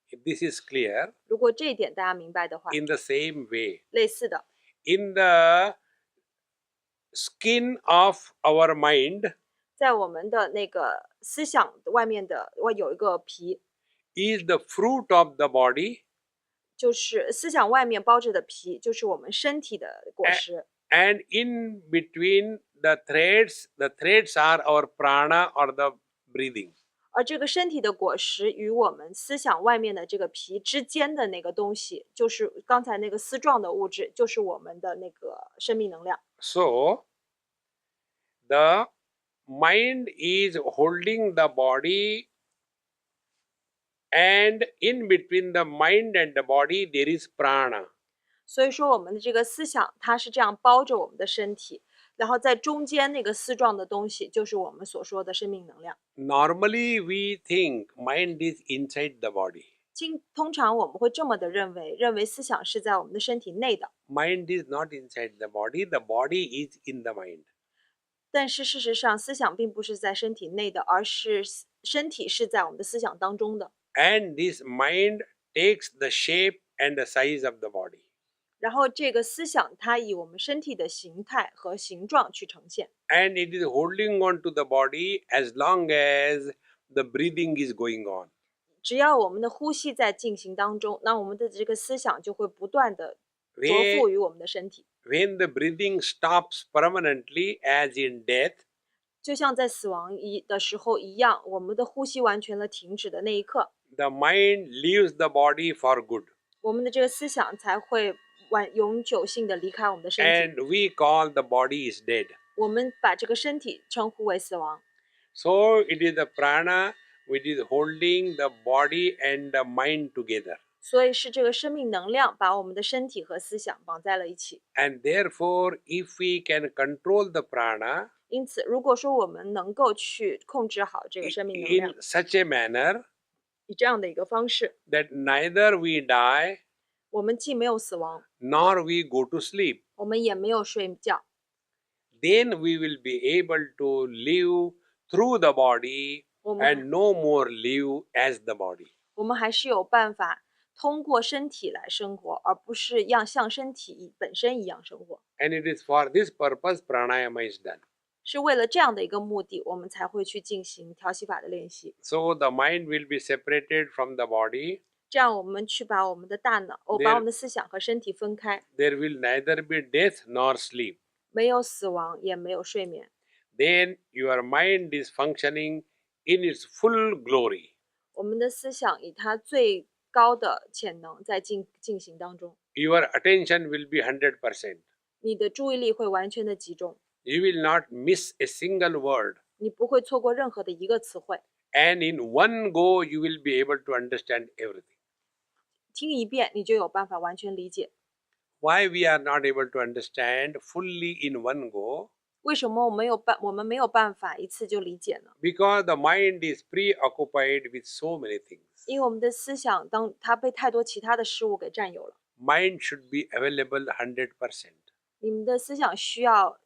If this is clear, 如果这一点大家明白的话， in the same way, 类似的， in the skin of our mind 在我们的那个思想外面的有一个皮， is the fruit of the body, 就是思想外面包着的皮，就是我们身体的果实。 and in between the threads are our prana or the breathing. 而这个身体的果实与我们思想外面的这个皮之间的那个东西，就是刚才那个丝状的物质，就是我们的那个生命能量。 So, the mind is holding the body, and in between the mind and the body, there is prana. 所以说，我们的这个思想，它是这样包着我们的身体，然后在中间那个丝状的东西，就是我们所说的生命能量。 Normally, we think mind is inside the body. 通常我们会这么的认为思想是在我们的身体内的， Mind is not inside the body is in the mind. 但是事实上，思想并不是在身体内的，而是身体是在我们的思想当中的。 And this mind takes the shape and the size of the body. 然后这个思想它以我们身体的形态和形状去呈现， And it is holding on to the body as long as the breathing is going on. 只要我们的呼吸在进行当中，那我们的这个思想就会不断的着附于我们的身体。 When the breathing stops permanently, as in death, 就像在死亡的时候一样，我们的呼吸完全了停止的那一刻， the mind leaves the body for good. 我们的这个思想才会永久性的离开我们的身体。 And we call the body is dead. 我们把这个身体称呼为死亡。 So it is the prana which is holding the body and the mind together. 所以是这个生命能量把我们的身体和思想绑在了一起。 And therefore, if we can control the prana 因此，如果说我们能够去控制好这个生命能量， in such a manner 以这样的一个方式， that neither we die 我们既没有死亡， nor we go to sleep, 我们也没有睡觉， then we will be able to live through the body 我们 and no more live as the body. 我们还是有办法通过身体来生活，而不是像身体本身一样生活。 And it is for this purpose pranayama is done. 是为了这样的一个目的，我们才会去进行调息法的练习。 So the mind will be separated from the body. 这样我们去把我们的大脑，把我们的思想和身体分开， There will neither be death nor sleep. 没有死亡，也没有睡眠。 Then your mind is functioning in its full glory. 我们的思想以它最高的潜能在进行当中， Your attention will be 100%. 你的注意力会完全的集中， You will not miss a single word. 你不会错过任何的一个词汇。 And in one go, you will be able to understand everything. 听一遍，你就有办法完全理解。 Why we are not able to understand fully in one go? 为什么我们没有办法一次就理解呢？ Because the mind is preoccupied with so many things. 因为我们的思想它被太多其他的事物给占有了。 Mind should be available 100%. 你们的思想需要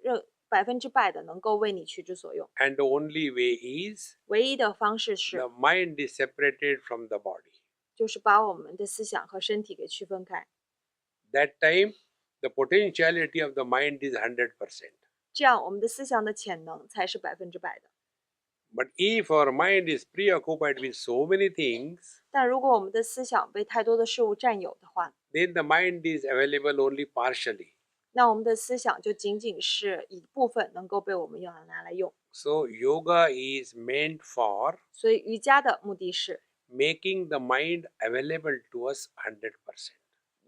100%的能够为你取之所用。 And the only way is 唯一的方式是 the mind is separated from the body. 就是把我们的思想和身体给区分开。 That time, the potentiality of the mind is 100%. 这样我们的思想的潜能才是100%的。 But if our mind is preoccupied with so many things, 但如果我们的思想被太多的事物占有的话， then the mind is available only partially. 那我们的思想就仅仅是一部分能够被我们拿来用。 So yoga is meant for 所以瑜伽的目的是 making the mind available to us 100%.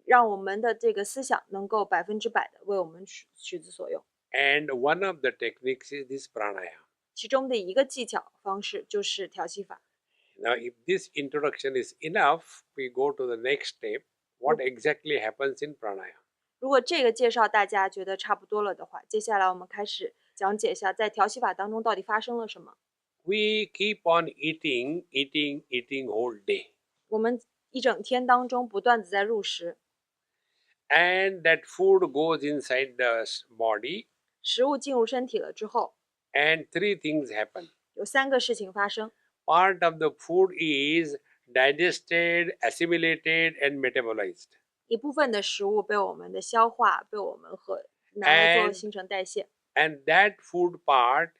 让我们的这个思想能够100%的为我们取之所用。 And one of the techniques is this pranayama. 其中的一个技巧方式就是调息法。 Now, if this introduction is enough, we go to the next step. What exactly happens in pranayama? 如果这个介绍大家觉得差不多了的话，接下来我们开始讲解一下在调息法当中到底发生了什么。 We keep on eating whole day. 我们一整天当中不断的在入食， And that food goes inside the body, 食物进入身体了之后， and three things happen. 有3个事情发生。 Part of the food is digested, assimilated, and metabolized. 一部分的食物被我们的消化，被我们拿来做新陈代谢， And that food part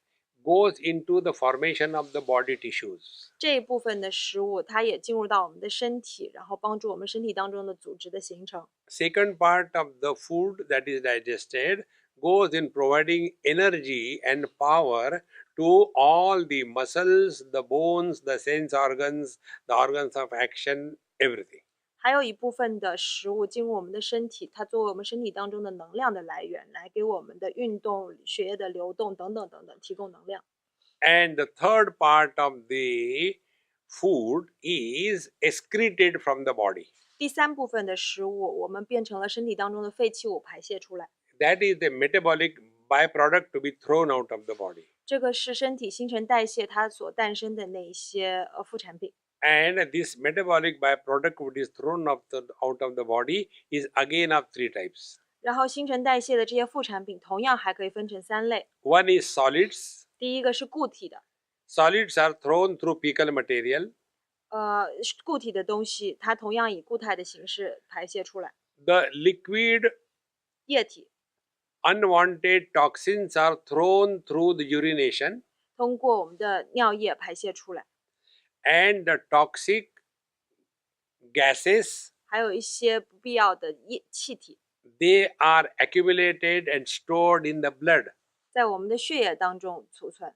goes into the formation of the body tissues. 这一部分的食物它也进入到我们的身体，然后帮助我们身体当中的组织的形成。 Second part of the food that is digested goes in providing energy and power to all the muscles, the bones, the sense organs, the organs of action, everything. 还有一部分的食物进入我们的身体，它作为我们身体当中的能量的来源，来给我们的运动、血液的流动等等等等提供能量。 And the third part of the food is excreted from the body. 第3部分的食物，我们变成了身体当中的废弃物排泄出来， That is the metabolic byproduct to be thrown out of the body. 这个是身体新陈代谢它所诞生的那一些副产品。 And this metabolic byproduct which is thrown out of the body is again of three types. 然后新陈代谢的这些副产品同样还可以分成3类。 One is solids. 第一个是固体的， Solids are thrown through fecal material. 固体的东西它同样以固态的形式排泄出来。 The liquid 液体 unwanted toxins are thrown through the urination, 通过我们的尿液排泄出来， and the toxic gases, 还有一些不必要的气体 they are accumulated and stored in the blood. 在我们的血液当中储存。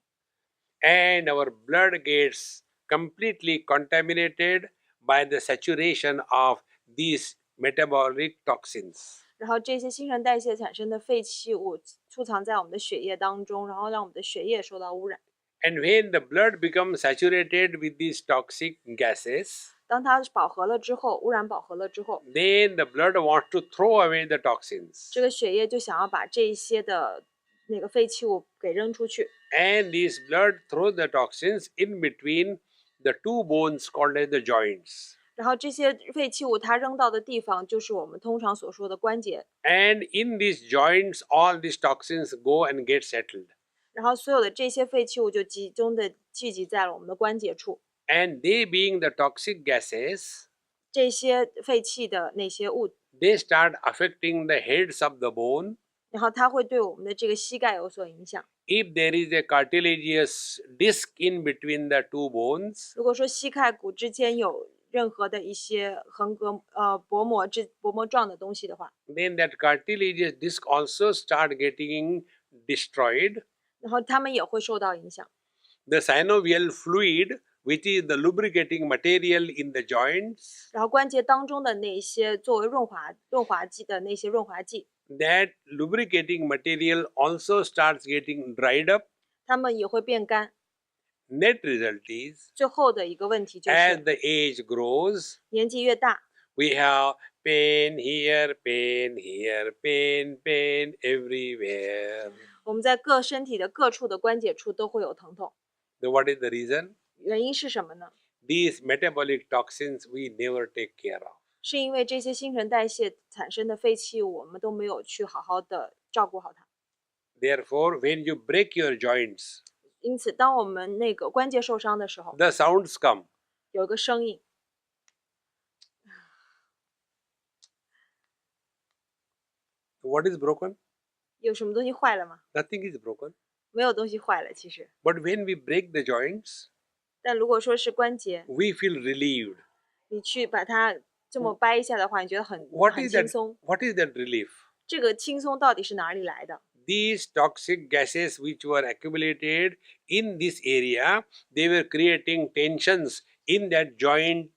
and our blood gets completely contaminated by the saturation of these metabolic toxins. 然后这些新陈代谢产生的废弃物储藏在我们的血液当中，然后让我们的血液受到污染。And when the blood becomes saturated with these toxic gases, 当它饱和了之后，污染饱和了之后， then the blood wants to throw away the toxins. 这个血液就想要把这些的那个废弃物给扔出去。 And this blood throws the toxins in between the two bones called as the joints. 然后这些废弃物它扔到的地方就是我们通常所说的关节， And in these joints, all these toxins go and get settled. 然后所有的这些废弃物就集中的聚集在了我们的关节处。 And they being the toxic gases, 这些废弃的那些物， they start affecting the heads of the bone. 然后它会对我们的这个膝盖有所影响。 If there is a cartilaginous disc in between the two bones, 如果说膝盖骨之间有任何的一些横膈薄膜状的东西的话， then that cartilaginous disc also start getting destroyed. 然后它们也会受到影响。 The synovial fluid, which is the lubricating material in the joints, 然后关节当中的那些作为润滑剂的那些润滑剂， that lubricating material also starts getting dried up. 它们也会变干。 Net result is, 最后的一个问题就 as 是 the age grows, 年纪越大， we have pain here, pain here, pain everywhere. 我们在身体的各处的关节处都会有疼痛。 So what is the reason? 原因是什么呢？ These metabolic toxins we never take care of. 是因为这些新陈代谢产生的废弃物，我们都没有去好好的照顾好它。 Therefore, when you break your joints, 因此，当我们那个关节受伤的时候， the sounds come. 有一个声音， What is broken? 有什么东西坏了吗？ Nothing is broken. 没有东西坏了，其实。 But when we break the joints, 但如果说是关节， we feel relieved. 你去把它这么掰一下的话，你觉得很 What is 轻 that? 松。 What is that relief? 这个轻松到底是哪里来的？ These toxic gases which were accumulated in this area, they were creating tensions in that joint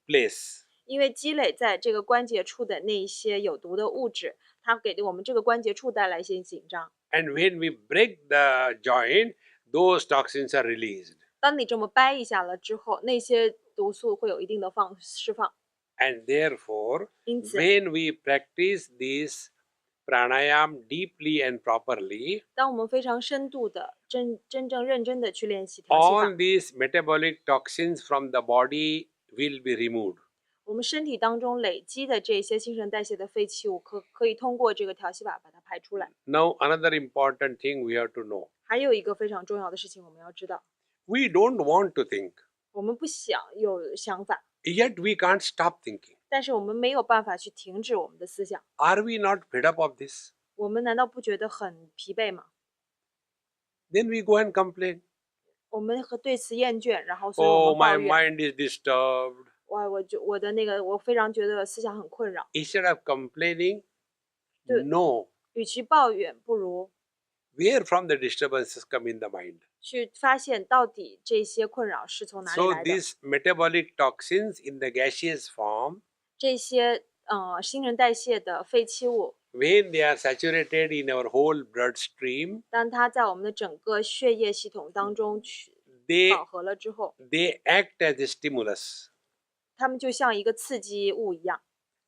place. 因为积累在这个关节处的那一些有毒的物质，它给我们这个关节处带来一些紧张。 And when we break the joint, those toxins are released. 当你这么掰一下了之后，那些毒素会有一定的释放。 And therefore, 因此， when we practice this pranayam deeply and properly, 当我们非常深度的、真正认真的去练习调息 all 法， these metabolic toxins from the body will be removed. 我们身体当中累积的这些新陈代谢的废弃物可以通过这个调息法把它排出来。 Now, another important thing we have to know. 还有一个非常重要的事情，我们要知道， We don't want to think, 我们不想有想法， yet we can't stop thinking. 但是我们没有办法去停止我们的思想。 Are we not fed up of this? 我们难道不觉得很疲惫吗？ Then we go and complain. 我们对此厌倦，然后所以我 Oh, 们抱 my 怨。 mind is disturbed. 我非常觉得思想很困扰。 Instead of complaining, Do- no. 与其抱怨，不如 Where from the disturbances come in the mind? 去发现到底这些困扰是从哪里 So 来的。 these metabolic toxins in the gaseous form, 这些新陈代谢的废弃物， when they are saturated in our whole bloodstream, 当它在我们的整个血液系统当中去 they 饱和了之后， they act as a stimulus. 它们就像一个刺激物一样，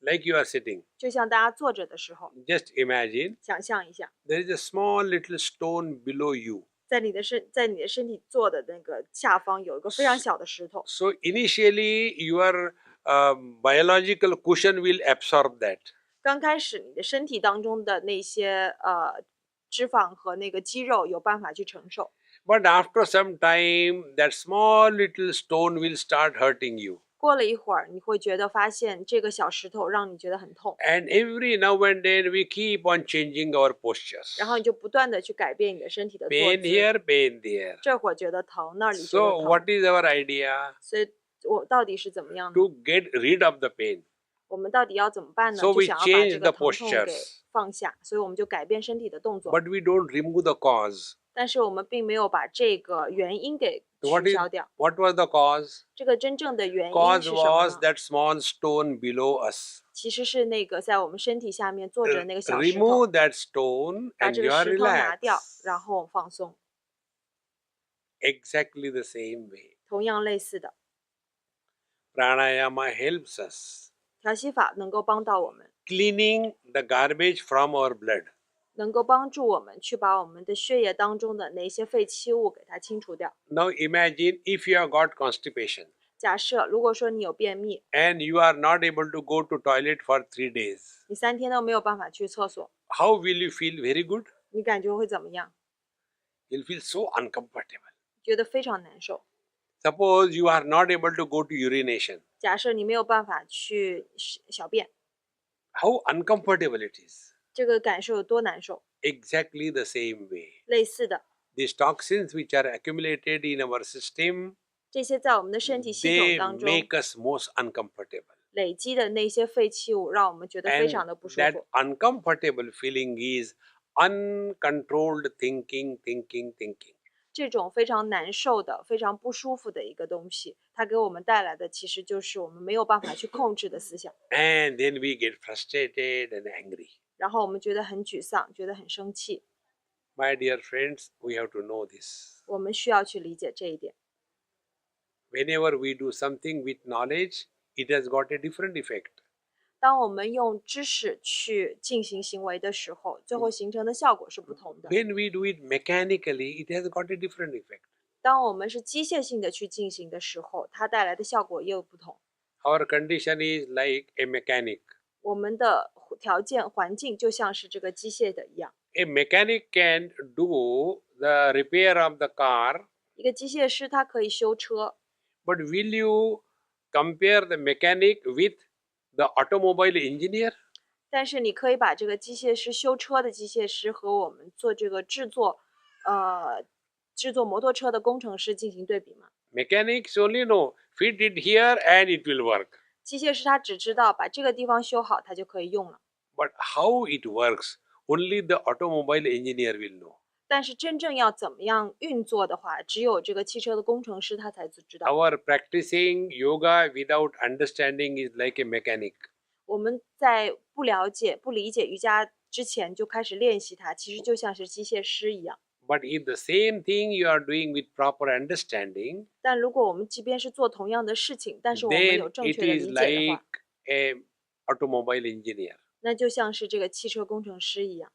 Like you are sitting. 就像大家坐着的时候， Just imagine 想象一下， there is a small little stone below you. 在你的身体坐的那个下方有一个非常小的石头。 So initially your biological cushion will absorb that. 刚开始你的身体当中的那些脂肪和那个肌肉有办法去承受， But after some time, that small little stone will start hurting you. 过了一会儿，你会发现这个小石头让你觉得很痛， And every now and then we keep on changing our postures. 然后你就不断的去改变你的身体的坐 Pain 姿。 here, pain there. 这会儿觉得疼，那里觉 So 得疼。 what is our idea? 所以我到底是怎么样呢？ To get rid of the pain. 我们到底要怎么办呢？ So 就 we 想要把 change 这个 the 疼痛给 postures. 放下，所以我们就改变身体的动作。 But we don't remove the cause. 但是我们并没有把这个原因给 What 取 is 消掉。 what was the cause? 这个真正的原因 Cause 是什么 was 呢？ that small stone below us. 其实是那个在我们身体下面坐着那个小石头， Remove that stone 把 and 这 you 个 are 石头拿掉， relaxed. 然后放松。 Exactly the same way. 同样类似的 Pranayama helps us 调息法能够帮到我们， cleaning the garbage from our blood. 能够帮助我们去把我们的血液当中的那些废弃物给它清除掉。 Now imagine if you have got constipation 假设如果说你有便秘， and you are not able to go to toilet for 3 days. 你3天都没有办法去厕所， How will you feel? Very good? 你感觉会怎么样？ You'll feel so uncomfortable. 觉得非常难受。 Suppose you are not able to go to urination. 假设你没有办法去小便， How uncomfortable it is. 这个感受有多难受？ Exactly the same way. 类似的， These toxins which are accumulated in our system, 这些在我们的身体系统 they 当中 make us most uncomfortable. 累积的那些废弃物，让我们觉得非 And 常的不舒 that 服。 uncomfortable feeling is uncontrolled thinking. 这种非常难受的、非常不舒服的一个东西，它给我们带来的其实就是我们没有办法去控制的思想， And then we get frustrated and angry. 然后我们觉得很沮丧，觉得很生气。 My dear friends, we have to know this. 我们需要去理解这一点。 Whenever we do something with knowledge, it has got a different effect. 当我们用知识去进行行为的时候，最后形成的效果是不同的。 When we do it mechanically, it has got a different effect. 当我们是机械性的去进行的时候，它带来的效果也有不同。 Our condition is like a mechanic. 我们的条件环境就像是这个机械的一样， A mechanic can do the repair of the car, 一个机械师他可以修车， but will you compare the mechanic with the automobile engineer? 但是你可以把这个机械师修车的机械师和我们做这个制作摩托车的工程师进行对比吗？ Mechanics only know fit it here and it will work. 机械师他只知道把这个地方修好，他就可以用了。 But how it works, only the automobile engineer will know. 但是真正要怎么样运作的话，只有这个汽车的工程师他才知道。 Our practicing yoga without understanding is like a mechanic. 我们在不了解、不理解瑜伽之前就开始练习它，其实就像是机械师一样。 But if the same thing you are doing with proper understanding, 但如果我们即便是做同样的事情，但是我们有 then 正 it 确的 is 理解的 like 话， a automobile engineer. 那就像是这个汽车工程师一样。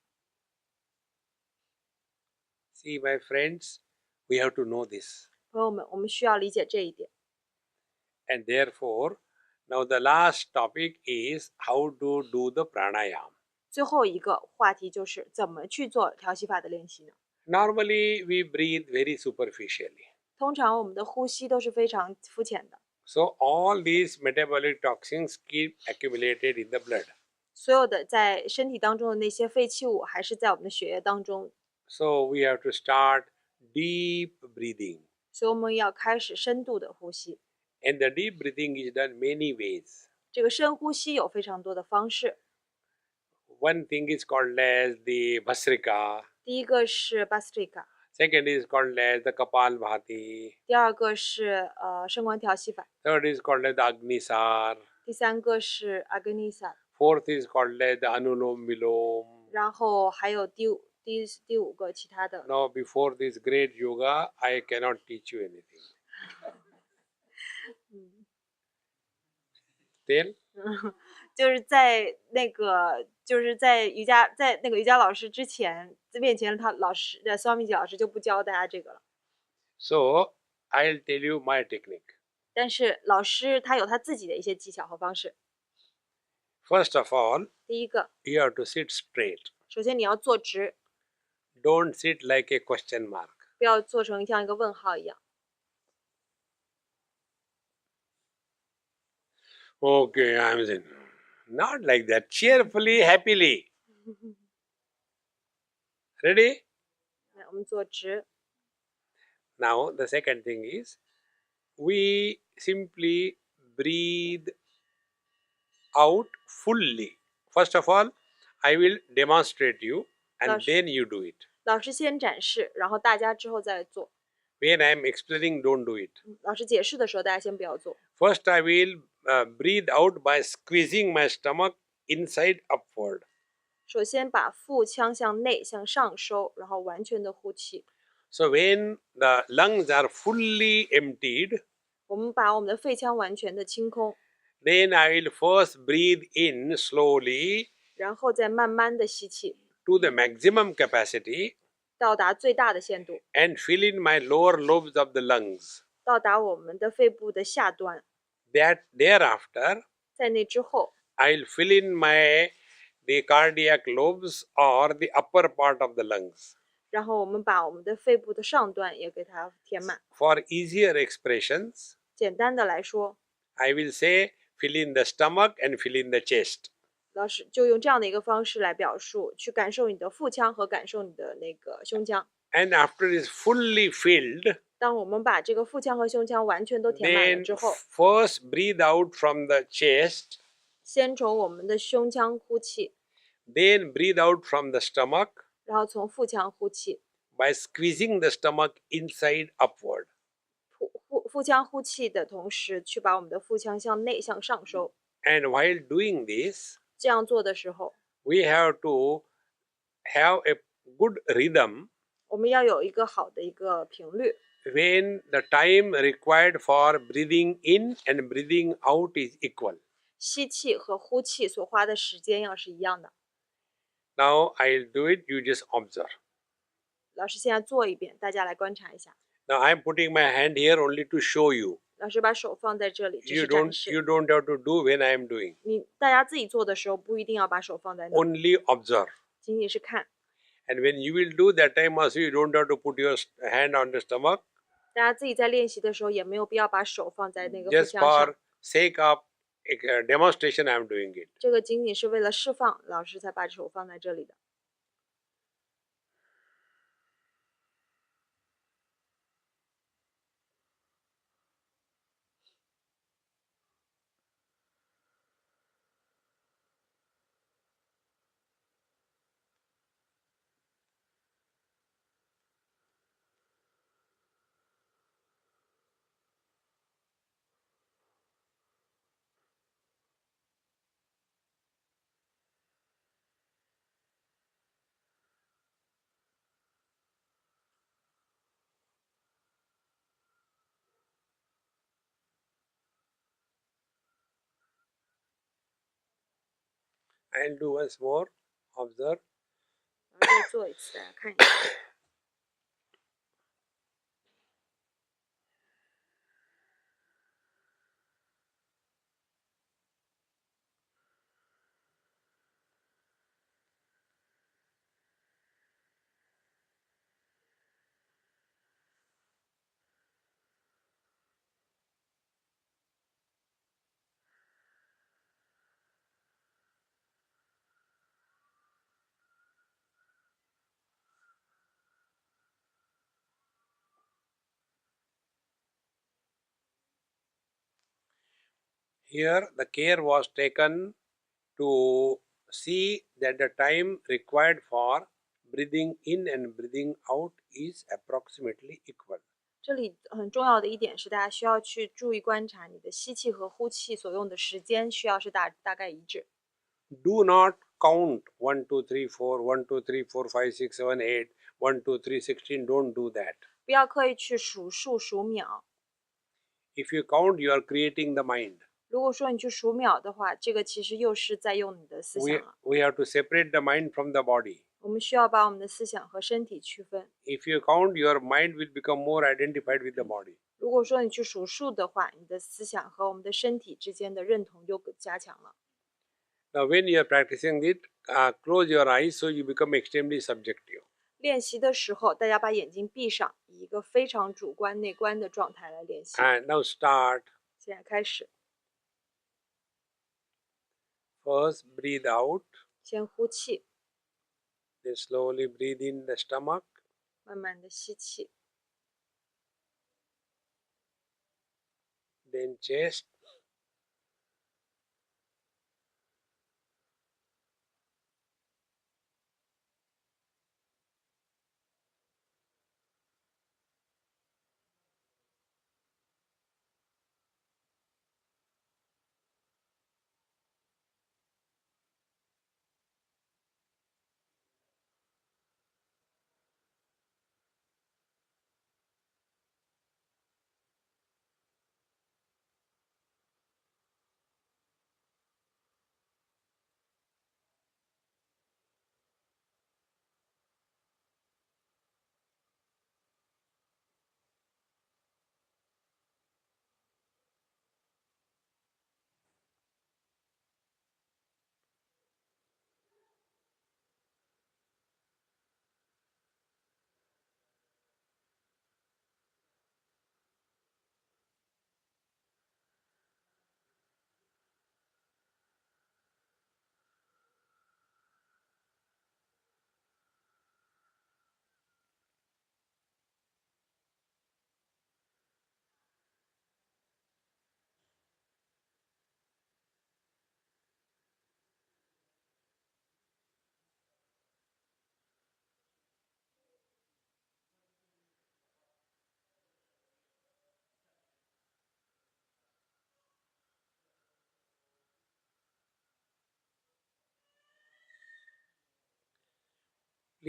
See, my friends, we have to know this. 朋友们，我们需要理解这一点。 And therefore, now the last topic is how to do the pranayama. 最后一个话题就是怎么去做调息法的练习呢？ Normally, we breathe very superficially. 通常我们的呼吸都是非常肤浅的， So, all these metabolic toxins keep accumulated in the blood. 所有的在身体当中的那些废弃物还是在我们的血液当中， So, we have to start deep breathing. 所以我们要开始深度的呼吸。 And the deep breathing is done many ways. 这个深呼吸有非常多的方式， One thing is called as the Bhasrika. 第一个是 Bastrika， Second is called as the Kapalbhati. 第二个是升观调息法， Third is called as the Agnisar. 第三个是 Aganisa， Fourth is called as the Anulom Vilom. 然后还有第五个其他的。 Now, before this great yoga, I cannot teach you anything. Tell? 就是在那个瑜伽老师之前面前，他老师的 Swami 老师就不教大家这个了。 So, I'll tell you my technique. 但是老师他有他自己的一些技巧和方式。 First of all, 第一个， you have to sit straight. 首先你要坐直， Don't sit like a question mark. 不要做成像一个问号一样。 Okay, I'm saying, not like that. Cheerfully, happily. Ready? 来，我们坐直。 Now, the second thing is, we simply breathe out fully. First of all, I will demonstrate you and then you do it. 老师先展示，然后大家之后再做。When I am explaining, don't do it. 老师解释的时候，大家先不要做。First, I will breathe out by squeezing my stomach inside upward. 首先把腹腔向内向上收，然后完全的呼气。So when the lungs are fully emptied, 我们把我们的肺腔完全的清空， then I will first breathe in slowly 然后再慢慢的吸气， to the maximum capacity 到达最大的限度， and fill in my lower lobes of the lungs. 到达我们的肺部的下端。That thereafter, 在那之后， I will fill in the cardiac lobes or the upper part of the lungs. 然后我们把我们的肺部的上端也给它填满。 For easier expressions, 简单的来说， I will say fill in the stomach and fill in the chest. 老师就用这样的一个方式来表述，去感受你的腹腔和感受你的那个胸腔。And after it is fully filled, 当我们把这个腹腔和胸腔完全都填满了 then 之后， first breathe out from the chest, 先从我们的胸腔呼气， then breathe out from the stomach 然后从腹腔呼气。 by squeezing the stomach inside upward. 腹腔呼气的同时，去把我们的腹腔向内向上收。 And while doing this, 这样做的时候， we have to have a good rhythm 我们要有一个好的一个频率。 when the time required for breathing in and breathing out is equal. 吸气和呼气所花的时间要是一样的。 Now I'll do it, you just observe. 老师现在做一遍，大家来观察一下。 Now I'm putting my hand here only to show you. 老师把手放在这里，只 You 是展 don't 示。 you don't have to do when I am doing. 大家自己做的时候，不一定要把手放在那， Only observe. 仅仅是看。 And when you will do that time also, you don't have to put your hand on the stomach. 大家自己在练习的时候，也没有必要把手放在那个腹 Just 腔上 for。sake of demonstration, I am doing it. 这个仅仅是为了释放，老师才把手放在这里的。 I'll do once more. Observe. 然后再做一次，大家看一下。Here, the care was taken to see that the time required for breathing in and breathing out is approximately equal. 这里很重要的一点是，大家需要去注意观察你的吸气和呼气所用的时间，需要是大概一致。 Do not count 1, 2, 3, 4, 1, 2, 3, 4, 5, 6, 7, 8, 1, 2, 3, 16. Don't do that. 不要刻意去数数数秒。 If you count, you are creating the mind. 如果说你去数秒的话，这个其实又是在用你的思想了。 We have to separate the mind from the body. 我们需要把我们的思想和身体区分。 If you count, your mind will become more identified with the body. 如果说你去数数的话，你的思想和我们的身体之间的认同就加强了。 Now, when you are practicing it, close your eyes so you become extremely subjective. 练习的时候，大家把眼睛闭上，以一个非常主观内观的状态来练习。 And now start. 现在开始， First, breathe out. 先呼气， Then slowly breathe in the stomach. 慢慢的吸气， Then chest.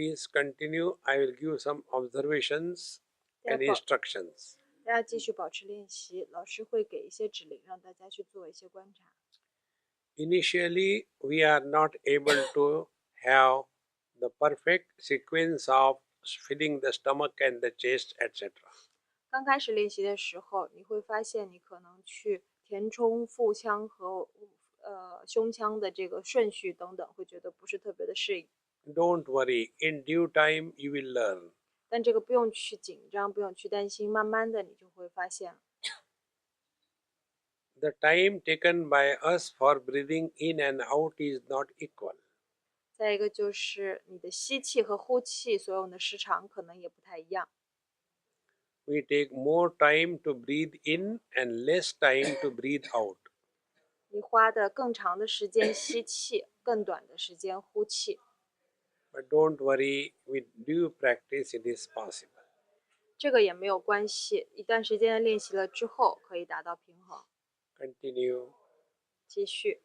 Please continue. I will give some observations 大 and 家保 instructions. 大家继续保持练习，老师会给一些指令，让大家去做一些观察。Initially, we are not able to have the perfect sequence of filling the stomach and the chest, etc. 刚开始练习的时候，你会发现你可能去填充腹腔和胸腔的这个顺序等等，会觉得不是特别的适应。Don't worry, in due time you will learn. 但这个不用去紧张，不用去担心，慢慢的你就会发现了。The time taken by us for breathing in and out is not equal. 再一个就是你的吸气和呼气所用的时长可能也不太一样。We take more time to breathe in and less time to breathe out. 你花的更长的时间吸气，更短的时间呼气。But don't worry, with due practice it is possible. 这个也没有关系，一段时间练习了之后可以达到平衡。Continue. 继续。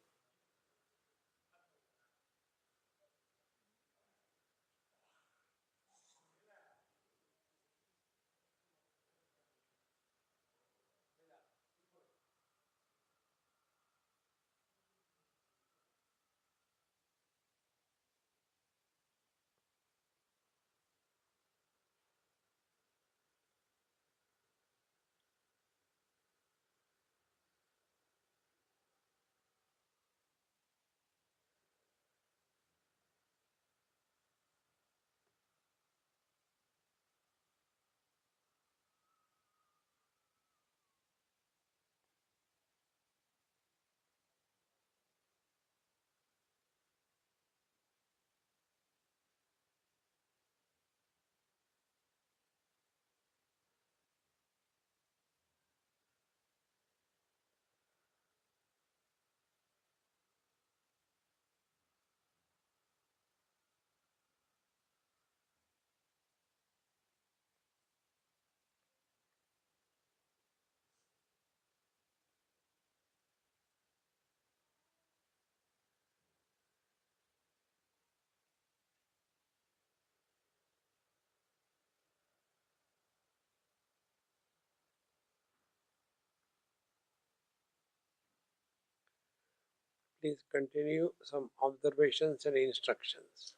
Please continue some observations and instructions.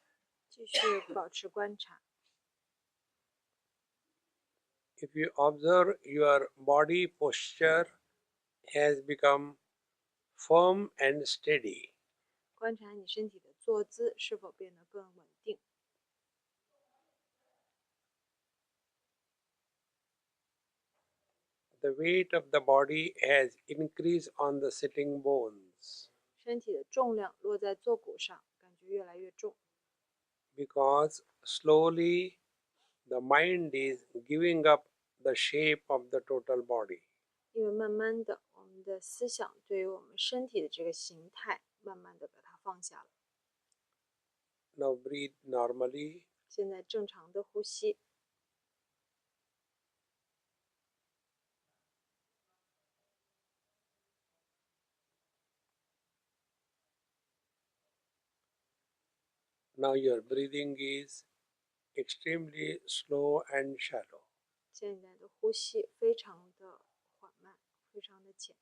继续保持观察。If you observe your body posture has become firm and steady, 观察你身体的坐姿是否变得更稳定。the weight of the body has increased on the sitting bones 身体的重量落在坐骨上，感觉越来越重。because slowly the mind is giving up the shape of the total body. 因为慢慢的，我们的思想对于我们身体的这个形态，慢慢的把它放下了。Now breathe normally. 现在正常的呼吸。Now your breathing is extremely slow and shallow. 现在的呼吸非常的缓慢，非常的浅。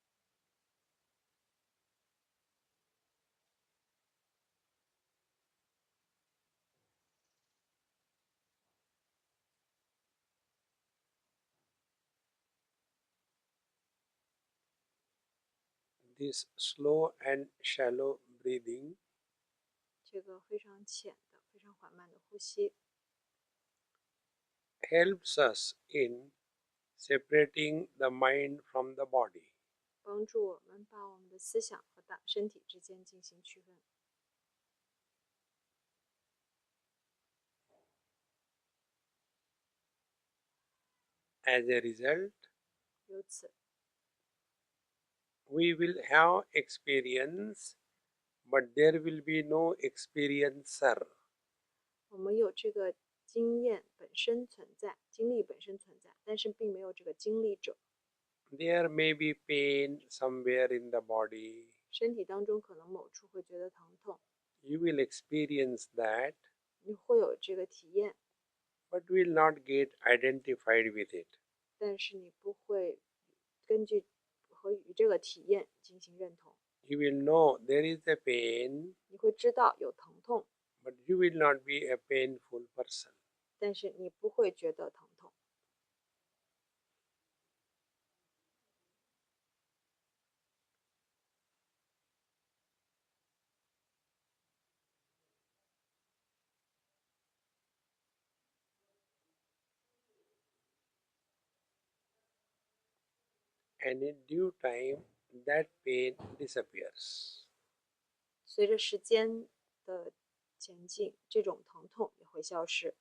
This slow and shallow breathing 这个非常浅的、非常缓慢的呼吸， helps us in separating the mind from the body. 帮助我们把我们的思想和身体之间进行区分。As a result, 由此， we will have experience, but there will be no experiencer. 我们有这个经验本身存在，经历本身存在，但是并没有这个经历者。There may be pain somewhere in the body. 身体当中可能某处会觉得疼痛， You will experience that, 你会有这个体验， but will not get identified with it. 但是你不会根据和与这个体验进行认同。 You will know there is a pain, 你会知道有疼痛， but you will not be a painful person. 但是你不会觉得疼痛。And in due time, that pain disappears. 随着时间的前进，这种疼痛也会消失。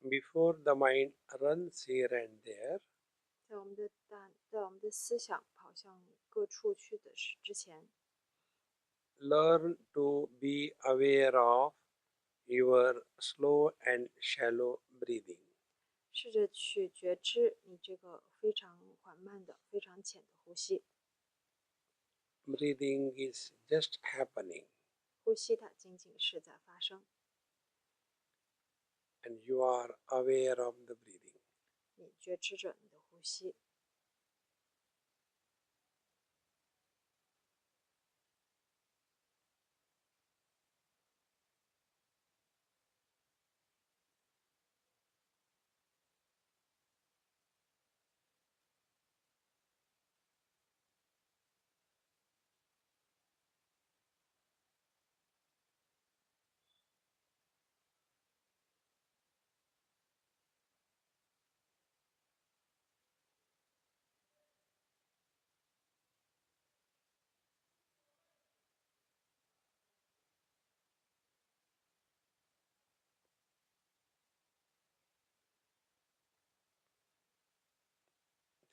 Before the mind runs here and there, 在我们的思想跑向各处去的之前， learn to be aware of your slow and shallow breathing. 试着去觉知你这个非常缓慢的、非常浅的呼吸。Breathing is just happening, 呼吸它仅仅是在发生， and you are aware of the breathing. 你觉知着你的呼吸。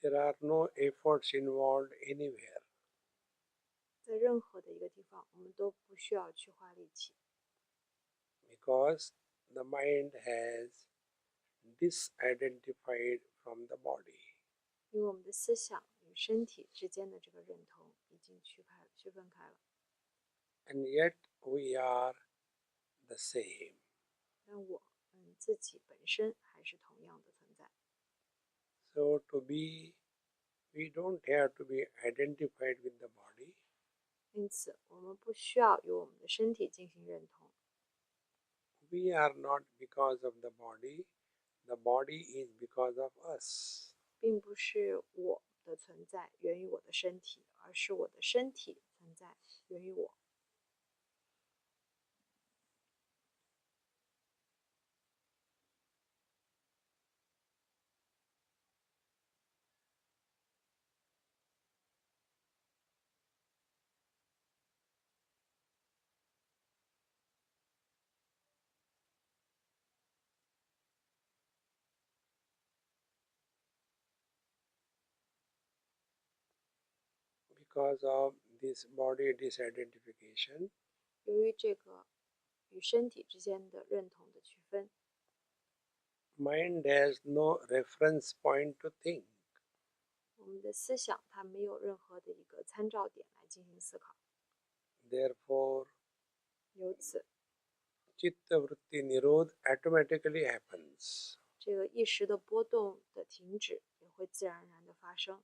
There are no efforts involved anywhere, 在任何的一个地方，我们都不需要去花力气， because the mind has disidentified from the body. 因为我们的思想与身体之间的这个认同已经区分开了。 And yet we are the same. 但我们自己本身还是同样的存在， So we don't have to be identified with the body. 因此我们不需要与我们的身体进行认同。 We are not because of the body is because of us. 并不是我的存在源于我的身体，而是我的身体存在源于我。Because of this body disidentification, 由于这个与身体之间的认同的区分， mind has no reference point to think. 我们的思想它没有任何的一个参照点来进行思考， Therefore, 由此 chitta vritti nirodh automatically happens. 这个意识的波动的停止也会自然而然的发生。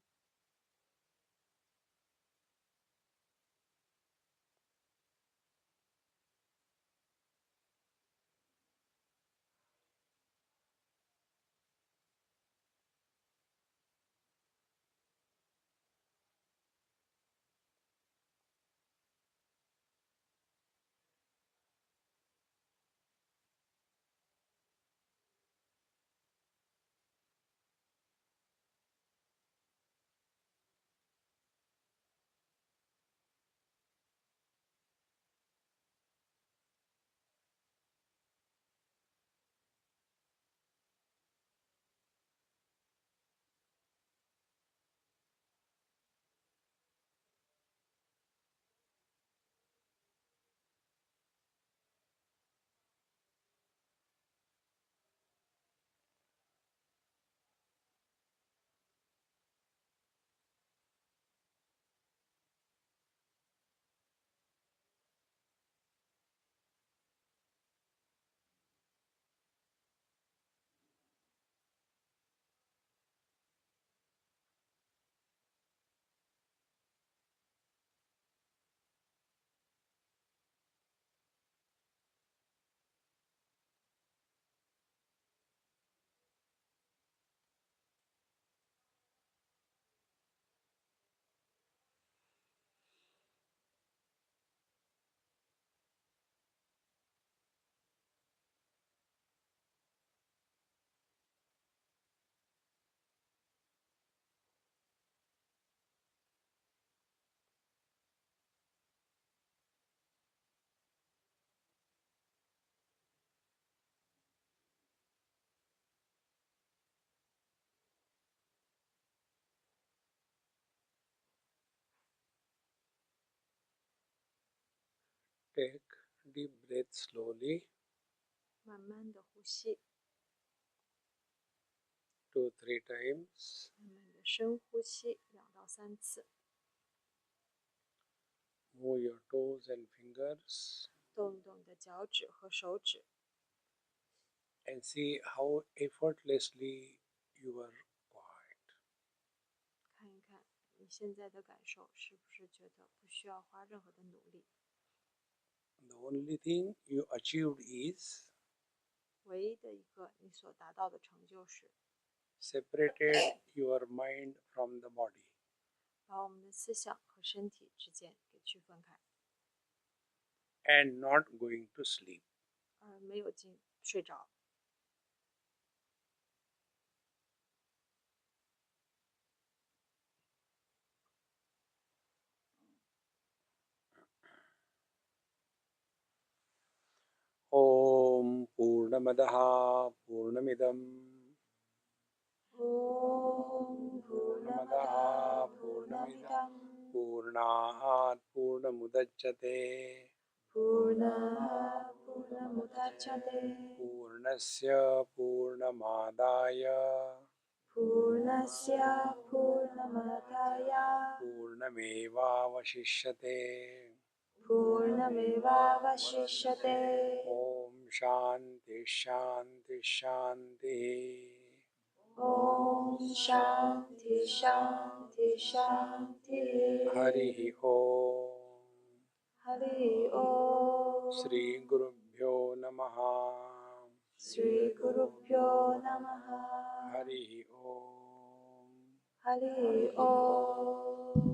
Take deep breath slowly, 慢慢的呼吸， 2-3 times. 慢慢的深呼吸2到3次， Move your toes and fingers 动一动你的脚趾和手指， and see how effortlessly you are quiet. 看一看你现在的感受是不是觉得不需要花任何的努力。 The only thing you achieved is 唯一的一个你所达到的成就是 separated your mind from the body. 把我们的思想和身体之间给区分开， And not going to sleep. 而没有睡着。Om Purnamadaha Purnamidam Om Purnamadaha Purnamidam Purnahat Purnamudachyate Purnaha Purnamudachyate Purnasya Purnamadaya Purnasya Purnamadaya Purnamevavashishyate. Purnamevavashishyate. Om Shanti Shanti Shanti. Om Shanti Shanti Shanti. Harihi Om. Hari Om. Shri Gurubhyo Namaha. Shri Gurubhyo Namaha. Harihi Om. Hari Om.